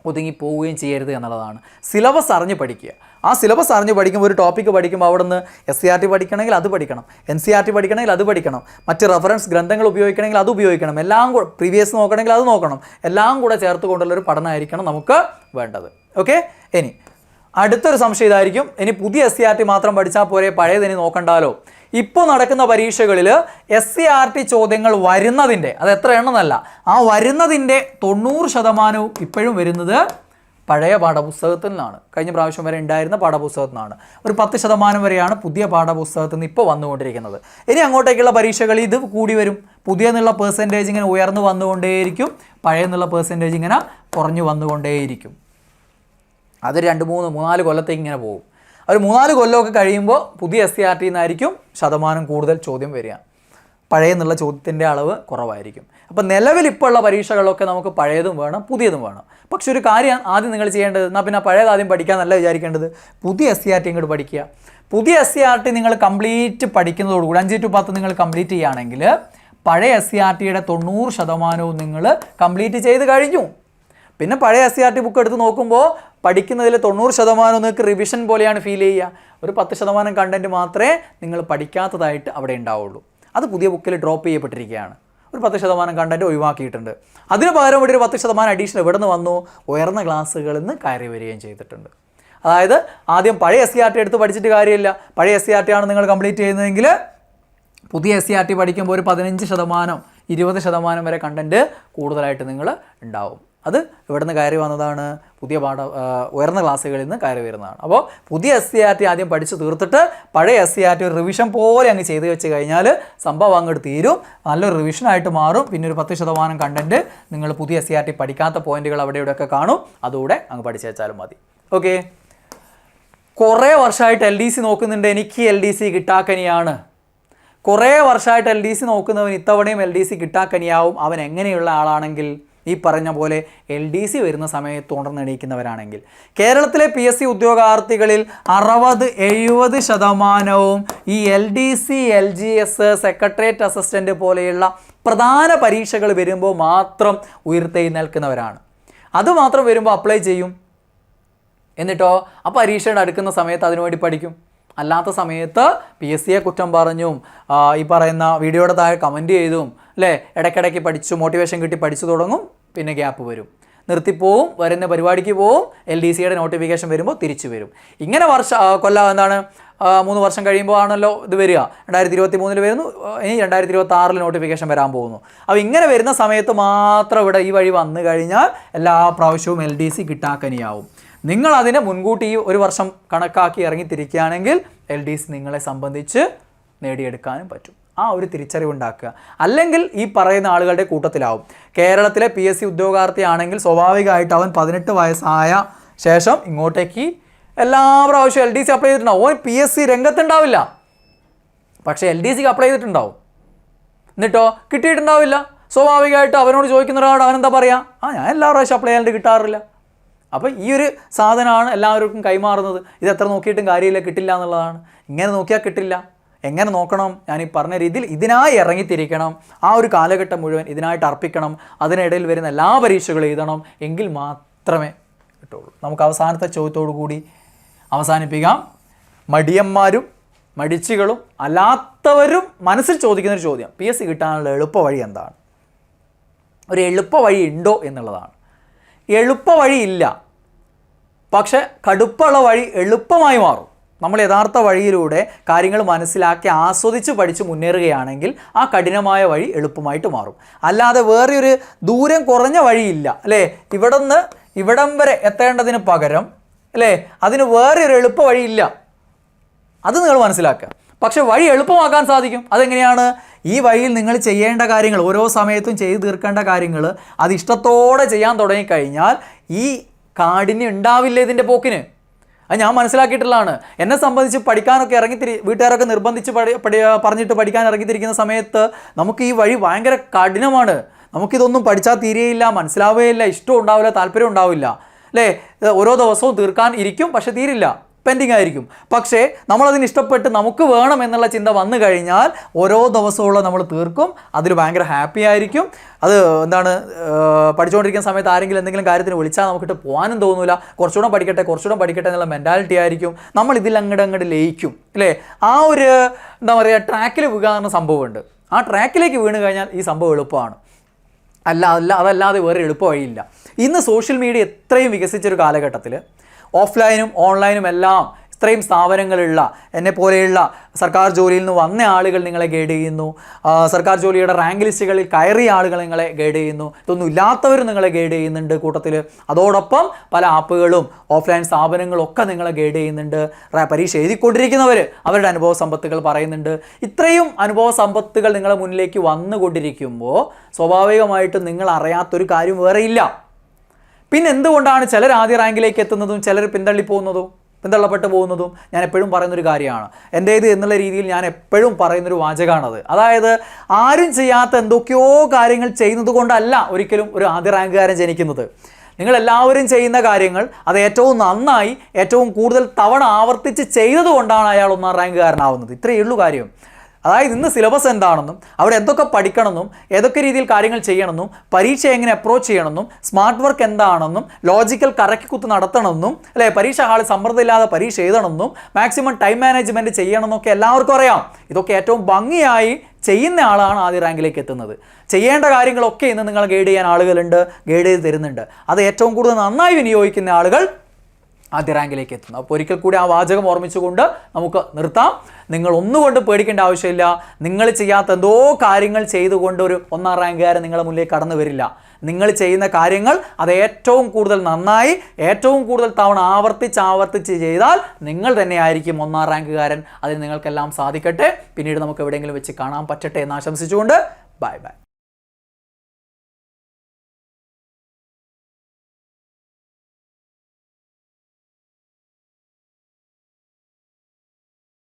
ഒതുങ്ങിപ്പോവുകയും ചെയ്യരുത് എന്നുള്ളതാണ്. സിലബസ് അറിഞ്ഞ് പഠിക്കുക. ആ സിലബസ് അറിഞ്ഞ് പഠിക്കുമ്പോൾ ഒരു ടോപ്പിക്ക് പഠിക്കുമ്പോൾ അവിടെ നിന്ന് SCERT പഠിക്കണമെങ്കിൽ അത് പഠിക്കണം, NCERT പഠിക്കണമെങ്കിൽ അത് പഠിക്കണം, മറ്റ് റെഫറൻസ് ഗ്രന്ഥങ്ങൾ ഉപയോഗിക്കണമെങ്കിൽ അത് ഉപയോഗിക്കണം, എല്ലാം കൂടെ പ്രീവിയസ് നോക്കണമെങ്കിൽ അത് നോക്കണം. എല്ലാം കൂടെ ചേർത്ത് കൊണ്ടുള്ളൊരു പഠനമായിരിക്കണം നമുക്ക് വേണ്ടത്. ഓക്കെ. ഇനി അടുത്തൊരു സംശയം ഇതായിരിക്കും, ഇനി പുതിയ SCERT മാത്രം പഠിച്ചാൽ പോരെ, പഴയതിനി നോക്കണ്ടാലോ? ഇപ്പോൾ നടക്കുന്ന പരീക്ഷകളിൽ SCERT ചോദ്യങ്ങൾ വരുന്നതിൻ്റെ, അത് എത്ര എണ്ണമെന്നല്ല, ആ വരുന്നതിൻ്റെ 90% ഇപ്പോഴും വരുന്നത് പഴയ പാഠപുസ്തകത്തിൽ നിന്നാണ്. കഴിഞ്ഞ പ്രാവശ്യം വരെ ഉണ്ടായിരുന്ന പാഠപുസ്തകത്തിൽ നിന്നാണ്. ഒരു 10% വരെയാണ് പുതിയ പാഠപുസ്തകത്തിൽ നിന്ന് ഇപ്പോൾ വന്നുകൊണ്ടിരിക്കുന്നത്. ഇനി അങ്ങോട്ടേക്കുള്ള പരീക്ഷകൾ ഇത് കൂടി വരും. പുതിയ എന്നുള്ള പെർസെൻറ്റേജ് ഇങ്ങനെ ഉയർന്നു വന്നുകൊണ്ടേയിരിക്കും, പഴയ എന്നുള്ള പെർസെൻറ്റേജ് ഇങ്ങനെ കുറഞ്ഞു വന്നുകൊണ്ടേയിരിക്കും. അത് 2-3-4 കൊല്ലത്തേക്ക് ഇങ്ങനെ പോകും. ഒരു 3-4 കൊല്ലമൊക്കെ കഴിയുമ്പോൾ പുതിയ SCERT നിന്നായിരിക്കും ശതമാനം കൂടുതൽ ചോദ്യം വരിക, പഴയ എന്നുള്ള ചോദ്യത്തിൻ്റെ അളവ് കുറവായിരിക്കും. അപ്പോൾ നിലവിൽ ഇപ്പോൾ ഉള്ള പരീക്ഷകളൊക്കെ നമുക്ക് പഴയതും വേണം പുതിയതും വേണം. പക്ഷെ ഒരു കാര്യം ആദ്യം നിങ്ങൾ ചെയ്യേണ്ടത്, എന്നാൽ പിന്നെ പഴയത് ആദ്യം പഠിക്കാനല്ല വിചാരിക്കേണ്ടത്, പുതിയ SCERT ഇങ്ങോട്ട് പഠിക്കുക. പുതിയ SCERT നിങ്ങൾ കംപ്ലീറ്റ് പഠിക്കുന്നതോടുകൂടി 5 to 10 നിങ്ങൾ കംപ്ലീറ്റ് ചെയ്യുകയാണെങ്കിൽ പഴയ SCERTയുടെ 90% നിങ്ങൾ കംപ്ലീറ്റ് ചെയ്ത് കഴിഞ്ഞു. പിന്നെ പഴയ SCERT ബുക്ക് എടുത്ത് നോക്കുമ്പോൾ പഠിക്കുന്നതിൽ 90% നിങ്ങൾക്ക് റിവിഷൻ പോലെയാണ് ഫീൽ ചെയ്യുക. ഒരു 10% കണ്ടൻറ്റ് മാത്രമേ നിങ്ങൾ പഠിക്കാത്തതായിട്ട് അവിടെ ഉണ്ടാവുള്ളൂ. അത് പുതിയ ബുക്കിൽ ഡ്രോപ്പ് ചെയ്യപ്പെട്ടിരിക്കുകയാണ്. ഒരു 10% കണ്ടൻറ്റ് ഒഴിവാക്കിയിട്ടുണ്ട്. അതിന് പകരം ഇവിടെ ഒരു 10% അഡീഷണൽ എവിടെ നിന്ന് വന്നു? ഉയർന്ന ക്ലാസ്സുകളിൽ നിന്ന് കയറി വരികയും ചെയ്തിട്ടുണ്ട്. അതായത് ആദ്യം പഴയ SCERT എടുത്ത് പഠിച്ചിട്ട് കാര്യമില്ല. പഴയ SCERT ആണ് നിങ്ങൾ കംപ്ലീറ്റ് ചെയ്യുന്നതെങ്കിൽ പുതിയ SCERT പഠിക്കുമ്പോൾ ഒരു 15%, 20% വരെ കണ്ടൻറ്റ് കൂടുതലായിട്ട് നിങ്ങൾ ഉണ്ടാവും. അത് ഇവിടെ നിന്ന് കയറി വന്നതാണ്, പുതിയ ഉയർന്ന ക്ലാസ്സുകളിൽ നിന്ന് കയറി വരുന്നതാണ്. അപ്പോൾ പുതിയ SCERT ആദ്യം പഠിച്ച് തീർത്തിട്ട് പഴയ SCERT ഒരു റിവിഷൻ പോലെ അങ്ങ് ചെയ്ത് വെച്ച് കഴിഞ്ഞാൽ സംഭവം അങ്ങോട്ട് തീരും, നല്ലൊരു റിവിഷനായിട്ട് മാറും. പിന്നെ ഒരു 10% കണ്ടൻറ്റ് നിങ്ങൾ പുതിയ SCERT പഠിക്കാത്ത പോയിന്റുകൾ അവിടെ ഇവിടെയൊക്കെ കാണും, അതുകൂടെ അങ്ങ് പഠിച്ചു വെച്ചാലും മതി. ഓക്കെ. കുറേ വർഷമായിട്ട് LDC നോക്കുന്നുണ്ട്, എനിക്ക് LDC കിട്ടാക്കനിയാണ്. കുറേ വർഷമായിട്ട് LDC നോക്കുന്നവൻ ഇത്തവണയും LDC കിട്ടാക്കനിയാവും. അവൻ എങ്ങനെയുള്ള ആളാണെങ്കിൽ ഈ പറഞ്ഞ പോലെ LDC വരുന്ന സമയത്ത് ഉണർന്നെണീക്കുന്നവരാണെങ്കിൽ. കേരളത്തിലെ PSC ഉദ്യോഗാർത്ഥികളിൽ 60-70% ഈ LDC LGS സെക്രട്ടേറിയറ്റ് അസിസ്റ്റൻ്റ് പോലെയുള്ള പ്രധാന പരീക്ഷകൾ വരുമ്പോൾ മാത്രം ഉയർത്തെഴുന്നേൽക്കുന്നവരാണ്. അതുമാത്രം വരുമ്പോൾ അപ്ലൈ ചെയ്യും. എന്നിട്ടോ ആ പരീക്ഷയുടെ അടുക്കുന്ന സമയത്ത് അതിനുവേണ്ടി പഠിക്കും. അല്ലാത്ത സമയത്ത് PSCയെ കുറ്റം പറഞ്ഞും ഈ പറയുന്ന വീഡിയോയുടെ താഴെ കമൻറ്റ് ചെയ്തും അല്ലേ ഇടയ്ക്കിടയ്ക്ക് പഠിച്ചു മോട്ടിവേഷൻ കിട്ടി പഠിച്ചു തുടങ്ങും. പിന്നെ ഗ്യാപ്പ് വരും, നിർത്തിപ്പോവും, വരുന്ന പരിപാടിക്ക് പോവും, LDCയുടെ നോട്ടിഫിക്കേഷൻ വരുമ്പോൾ തിരിച്ചു വരും. ഇങ്ങനെ കൊല്ലം 3 വർഷം കഴിയുമ്പോൾ ആണല്ലോ ഇത് വരിക. 2023 വരുന്നു, ഇനി 2026 നോട്ടിഫിക്കേഷൻ വരാൻ പോകുന്നു. അപ്പോൾ ഇങ്ങനെ വരുന്ന സമയത്ത് മാത്രം ഇവിടെ ഈ വഴി വന്നു കഴിഞ്ഞാൽ എല്ലാ പ്രാവശ്യവും LDC കിട്ടാക്കനിയാവും. നിങ്ങൾ അതിനെ മുൻകൂട്ടി ഈ 1 വർഷം കണക്കാക്കി ഇറങ്ങിത്തിരിക്കുകയാണെങ്കിൽ LDC നിങ്ങളെ സംബന്ധിച്ച് നേടിയെടുക്കാനും പറ്റും. ആ ഒരു തിരിച്ചറിവുണ്ടാക്കുക. അല്ലെങ്കിൽ ഈ പറയുന്ന ആളുകളുടെ കൂട്ടത്തിലാവും. കേരളത്തിലെ PSC ഉദ്യോഗാർത്ഥിയാണെങ്കിൽ സ്വാഭാവികമായിട്ട് അവൻ 18 വയസ്സായ ശേഷം ഇങ്ങോട്ടേക്ക് എല്ലാ പ്രാവശ്യവും LDC അപ്ലൈ ചെയ്തിട്ടുണ്ടാവും. ഓൻ PSC രംഗത്തുണ്ടാവില്ല, പക്ഷേ LDCക്ക് അപ്ലൈ ചെയ്തിട്ടുണ്ടാവും. എന്നിട്ടോ കിട്ടിയിട്ടുണ്ടാവില്ല. സ്വാഭാവികമായിട്ട് അവനോട് ചോദിക്കുന്ന ഒരാളോട് അവനെന്താ പറയുക? ഞാൻ എല്ലാ പ്രാവശ്യം അപ്ലൈ ചെയ്യാണ്ട് കിട്ടാറില്ല. അപ്പോൾ ഈ ഒരു സാധനമാണ് എല്ലാവർക്കും കൈമാറുന്നത്. ഇത് എത്ര നോക്കിയിട്ടും കാര്യമില്ല, കിട്ടില്ല എന്നുള്ളതാണ്. ഇങ്ങനെ നോക്കിയാൽ കിട്ടില്ല. എങ്ങനെ നോക്കണം? ഞാൻ ഈ പറഞ്ഞ രീതിയിൽ ഇതിനായി ഇറങ്ങിത്തിരിക്കണം. ആ ഒരു കാലഘട്ടം മുഴുവൻ ഇതിനായിട്ട് അർപ്പിക്കണം. അതിനിടയിൽ വരുന്ന എല്ലാ പരീക്ഷകളും എഴുതണം. എങ്കിൽ മാത്രമേ കിട്ടുള്ളൂ. നമുക്ക് അവസാനത്തെ ചോദ്യത്തോടു കൂടി അവസാനിപ്പിക്കാം. മടിയന്മാരും മടിച്ചികളും അല്ലാത്തവരും മനസ്സിൽ ചോദിക്കുന്നൊരു ചോദ്യം, PSC കിട്ടാനുള്ള എളുപ്പ വഴി എന്താണ്? ഒരു എളുപ്പ വഴി ഉണ്ടോ എന്നുള്ളതാണ്. എളുപ്പ വഴിയില്ല, പക്ഷെ കടുപ്പുള്ള വഴി എളുപ്പമായി മാറും. നമ്മൾ യഥാർത്ഥ വഴിയിലൂടെ കാര്യങ്ങൾ മനസ്സിലാക്കി ആസ്വദിച്ച് പഠിച്ച് മുന്നേറുകയാണെങ്കിൽ ആ കഠിനമായ വഴി എളുപ്പമായിട്ട് മാറും. അല്ലാതെ വേറെയൊരു ദൂരം കുറഞ്ഞ വഴിയില്ല അല്ലേ? ഇവിടുന്ന് ഇവിടം വരെ എത്തേണ്ടതിന് പകരം അല്ലേ അതിന് വേറൊരു എളുപ്പ വഴിയില്ല. അത് നിങ്ങൾ മനസ്സിലാക്കുക. പക്ഷെ വഴി എളുപ്പമാക്കാൻ സാധിക്കും. അതെങ്ങനെയാണ്? ഈ വഴിയിൽ നിങ്ങൾ ചെയ്യേണ്ട കാര്യങ്ങൾ, ഓരോ സമയത്തും ചെയ്തു തീർക്കേണ്ട കാര്യങ്ങൾ അത് ഇഷ്ടത്തോടെ ചെയ്യാൻ തുടങ്ങിക്കഴിഞ്ഞാൽ ഈ കാഠിന്യം ഉണ്ടാവില്ല ഇതിൻ്റെ പോക്കിന്. അത് ഞാൻ മനസ്സിലാക്കിയിട്ടുള്ളതാണ്. എന്നെ സംബന്ധിച്ച് പഠിക്കാനൊക്കെ വീട്ടുകാരൊക്കെ നിർബന്ധിച്ച് പറഞ്ഞിട്ട് പഠിക്കാൻ ഇറങ്ങിത്തിരിക്കുന്ന സമയത്ത് നമുക്ക് ഈ വഴി ഭയങ്കര കഠിനമാണ്. നമുക്കിതൊന്നും പഠിച്ചാൽ തീരെയില്ല, മനസ്സിലാവുകയില്ല, ഇഷ്ടം ഉണ്ടാവില്ല, താല്പര്യം ഉണ്ടാവില്ല അല്ലേ? ഓരോ ദിവസവും തീർക്കാൻ ഇരിക്കും, പക്ഷെ തീരില്ല, പെൻഡിങ് ആയിരിക്കും. പക്ഷേ നമ്മളതിന് ഇഷ്ടപ്പെട്ട് നമുക്ക് വേണം എന്നുള്ള ചിന്ത വന്നു കഴിഞ്ഞാൽ ഓരോ ദിവസമുള്ള നമ്മൾ തീർക്കും. അതിൽ ഭയങ്കര ഹാപ്പി ആയിരിക്കും. അത് എന്താണ്, പഠിച്ചുകൊണ്ടിരിക്കുന്ന സമയത്ത് ആരെങ്കിലും എന്തെങ്കിലും കാര്യത്തിന് വിളിച്ചാൽ നമുക്കിട്ട് പോകാനും തോന്നില്ല. കുറച്ചുകൂടെ പഠിക്കട്ടെ എന്നുള്ള മെൻറ്റാലിറ്റി ആയിരിക്കും. നമ്മൾ ഇതിൽ അങ്ങോട്ട് ലയിക്കും അല്ലേ? ആ ഒരു എന്താ പറയുക ട്രാക്കിൽ വീഴാവുന്ന സംഭവമുണ്ട്. ആ ട്രാക്കിലേക്ക് വീണ് കഴിഞ്ഞാൽ ഈ സംഭവം എളുപ്പമാണ്. അതല്ലാതെ വേറെ എളുപ്പ വഴിയില്ല. ഇന്ന് സോഷ്യൽ മീഡിയ എത്രയും വികസിച്ചൊരു കാലഘട്ടത്തിൽ ഓഫ്ലൈനും ഓൺലൈനും എല്ലാം ഇത്രയും സ്ഥാപനങ്ങളുള്ള എന്നെപ്പോലെയുള്ള സർക്കാർ ജോലിയിൽ നിന്ന് വന്ന ആളുകൾ നിങ്ങളെ ഗൈഡ് ചെയ്യുന്നു. സർക്കാർ ജോലിയുടെ റാങ്ക് ലിസ്റ്റുകളിൽ കയറിയ ആളുകൾ നിങ്ങളെ ഗൈഡ് ചെയ്യുന്നു. ഇതൊന്നും ഇല്ലാത്തവരും നിങ്ങളെ ഗൈഡ് ചെയ്യുന്നുണ്ട് കൂട്ടത്തിൽ. അതോടൊപ്പം പല ആപ്പുകളും ഓഫ്ലൈൻ സ്ഥാപനങ്ങളും ഒക്കെ നിങ്ങളെ ഗൈഡ് ചെയ്യുന്നുണ്ട്. പരീക്ഷ എഴുതിക്കൊണ്ടിരിക്കുന്നവർ അവരുടെ അനുഭവ സമ്പത്തുകൾ പറയുന്നുണ്ട്. ഇത്രയും അനുഭവ സമ്പത്തുകൾ നിങ്ങളുടെ മുന്നിലേക്ക് വന്നുകൊണ്ടിരിക്കുമ്പോൾ സ്വാഭാവികമായിട്ടും നിങ്ങൾ അറിയാത്തൊരു കാര്യം വേറെയില്ല. പിന്നെ എന്തുകൊണ്ടാണ് ചിലർ ആദ്യ റാങ്കിലേക്ക് എത്തുന്നതും ചിലർ പിന്തള്ളപ്പെട്ടു പോകുന്നതും ഞാൻ എപ്പോഴും പറയുന്നൊരു കാര്യമാണ്. എൻ്റേത് എന്നുള്ള രീതിയിൽ ഞാൻ എപ്പോഴും പറയുന്നൊരു വാചകമാണത്. അതായത് ആരും ചെയ്യാത്ത എന്തൊക്കെയോ കാര്യങ്ങൾ ചെയ്യുന്നത് കൊണ്ടല്ല ഒരിക്കലും ഒരു ആദ്യ റാങ്കുകാരൻ ജനിക്കുന്നത്. നിങ്ങളെല്ലാവരും ചെയ്യുന്ന കാര്യങ്ങൾ അത് ഏറ്റവും നന്നായി ഏറ്റവും കൂടുതൽ തവണ ആവർത്തിച്ച് ചെയ്തത് കൊണ്ടാണ് അയാൾ 1ാം റാങ്കുകാരനാവുന്നത്. ഇത്രയേ ഉള്ളൂ കാര്യം. അതായത് ഇന്ന് സിലബസ് എന്താണെന്നും അവിടെ എന്തൊക്കെ പഠിക്കണമെന്നും ഏതൊക്കെ രീതിയിൽ കാര്യങ്ങൾ ചെയ്യണമെന്നും പരീക്ഷ എങ്ങനെ അപ്രോച്ച് ചെയ്യണമെന്നും സ്മാർട്ട് വർക്ക് എന്താണെന്നും ലോജിക്കൽ കറക്കിക്കുത്ത് നടത്തണമെന്നും അല്ലേ പരീക്ഷ ഹാളിൽ സമ്മർദ്ദമില്ലാതെ പരീക്ഷ എഴുതണമെന്നും മാക്സിമം ടൈം മാനേജ്മെൻറ്റ് ചെയ്യണമെന്നൊക്കെ എല്ലാവർക്കും അറിയാം. ഇതൊക്കെ ഏറ്റവും ഭംഗിയായി ചെയ്യുന്ന ആളാണ് ആദ്യ റാങ്കിലേക്ക് എത്തുന്നത്. ചെയ്യേണ്ട കാര്യങ്ങളൊക്കെ ഇന്ന് നിങ്ങൾ ഗൈഡ് ചെയ്യാൻ ആളുകളുണ്ട്, ഗൈഡ് ചെയ്ത് തരുന്നുണ്ട്. അത് ഏറ്റവും കൂടുതൽ നന്നായി വിനിയോഗിക്കുന്ന ആളുകൾ ആദ്യ റാങ്കിലേക്ക് എത്തുന്നു. അപ്പോൾ ഒരിക്കൽ കൂടി ആ വാചകം ഓർമ്മിച്ചുകൊണ്ട് നമുക്ക് നിർത്താം. നിങ്ങൾ ഒന്നുകൊണ്ട് പേടിക്കേണ്ട ആവശ്യമില്ല. നിങ്ങൾ ചെയ്യാത്ത എന്തോ കാര്യങ്ങൾ ചെയ്തുകൊണ്ട് ഒരു 1ാം റാങ്കുകാരൻ നിങ്ങളുടെ മുന്നിലേക്ക് കടന്നു വരില്ല. നിങ്ങൾ ചെയ്യുന്ന കാര്യങ്ങൾ അത് ഏറ്റവും കൂടുതൽ നന്നായി ഏറ്റവും കൂടുതൽ തവണ ആവർത്തിച്ച് ചെയ്താൽ നിങ്ങൾ തന്നെയായിരിക്കും 1ാം റാങ്കുകാരൻ. അതിന് നിങ്ങൾക്കെല്ലാം സാധിക്കട്ടെ. പിന്നീട് നമുക്ക് എവിടെയെങ്കിലും വെച്ച് കാണാൻ പറ്റട്ടെ എന്ന് ആശംസിച്ചുകൊണ്ട് ബൈ.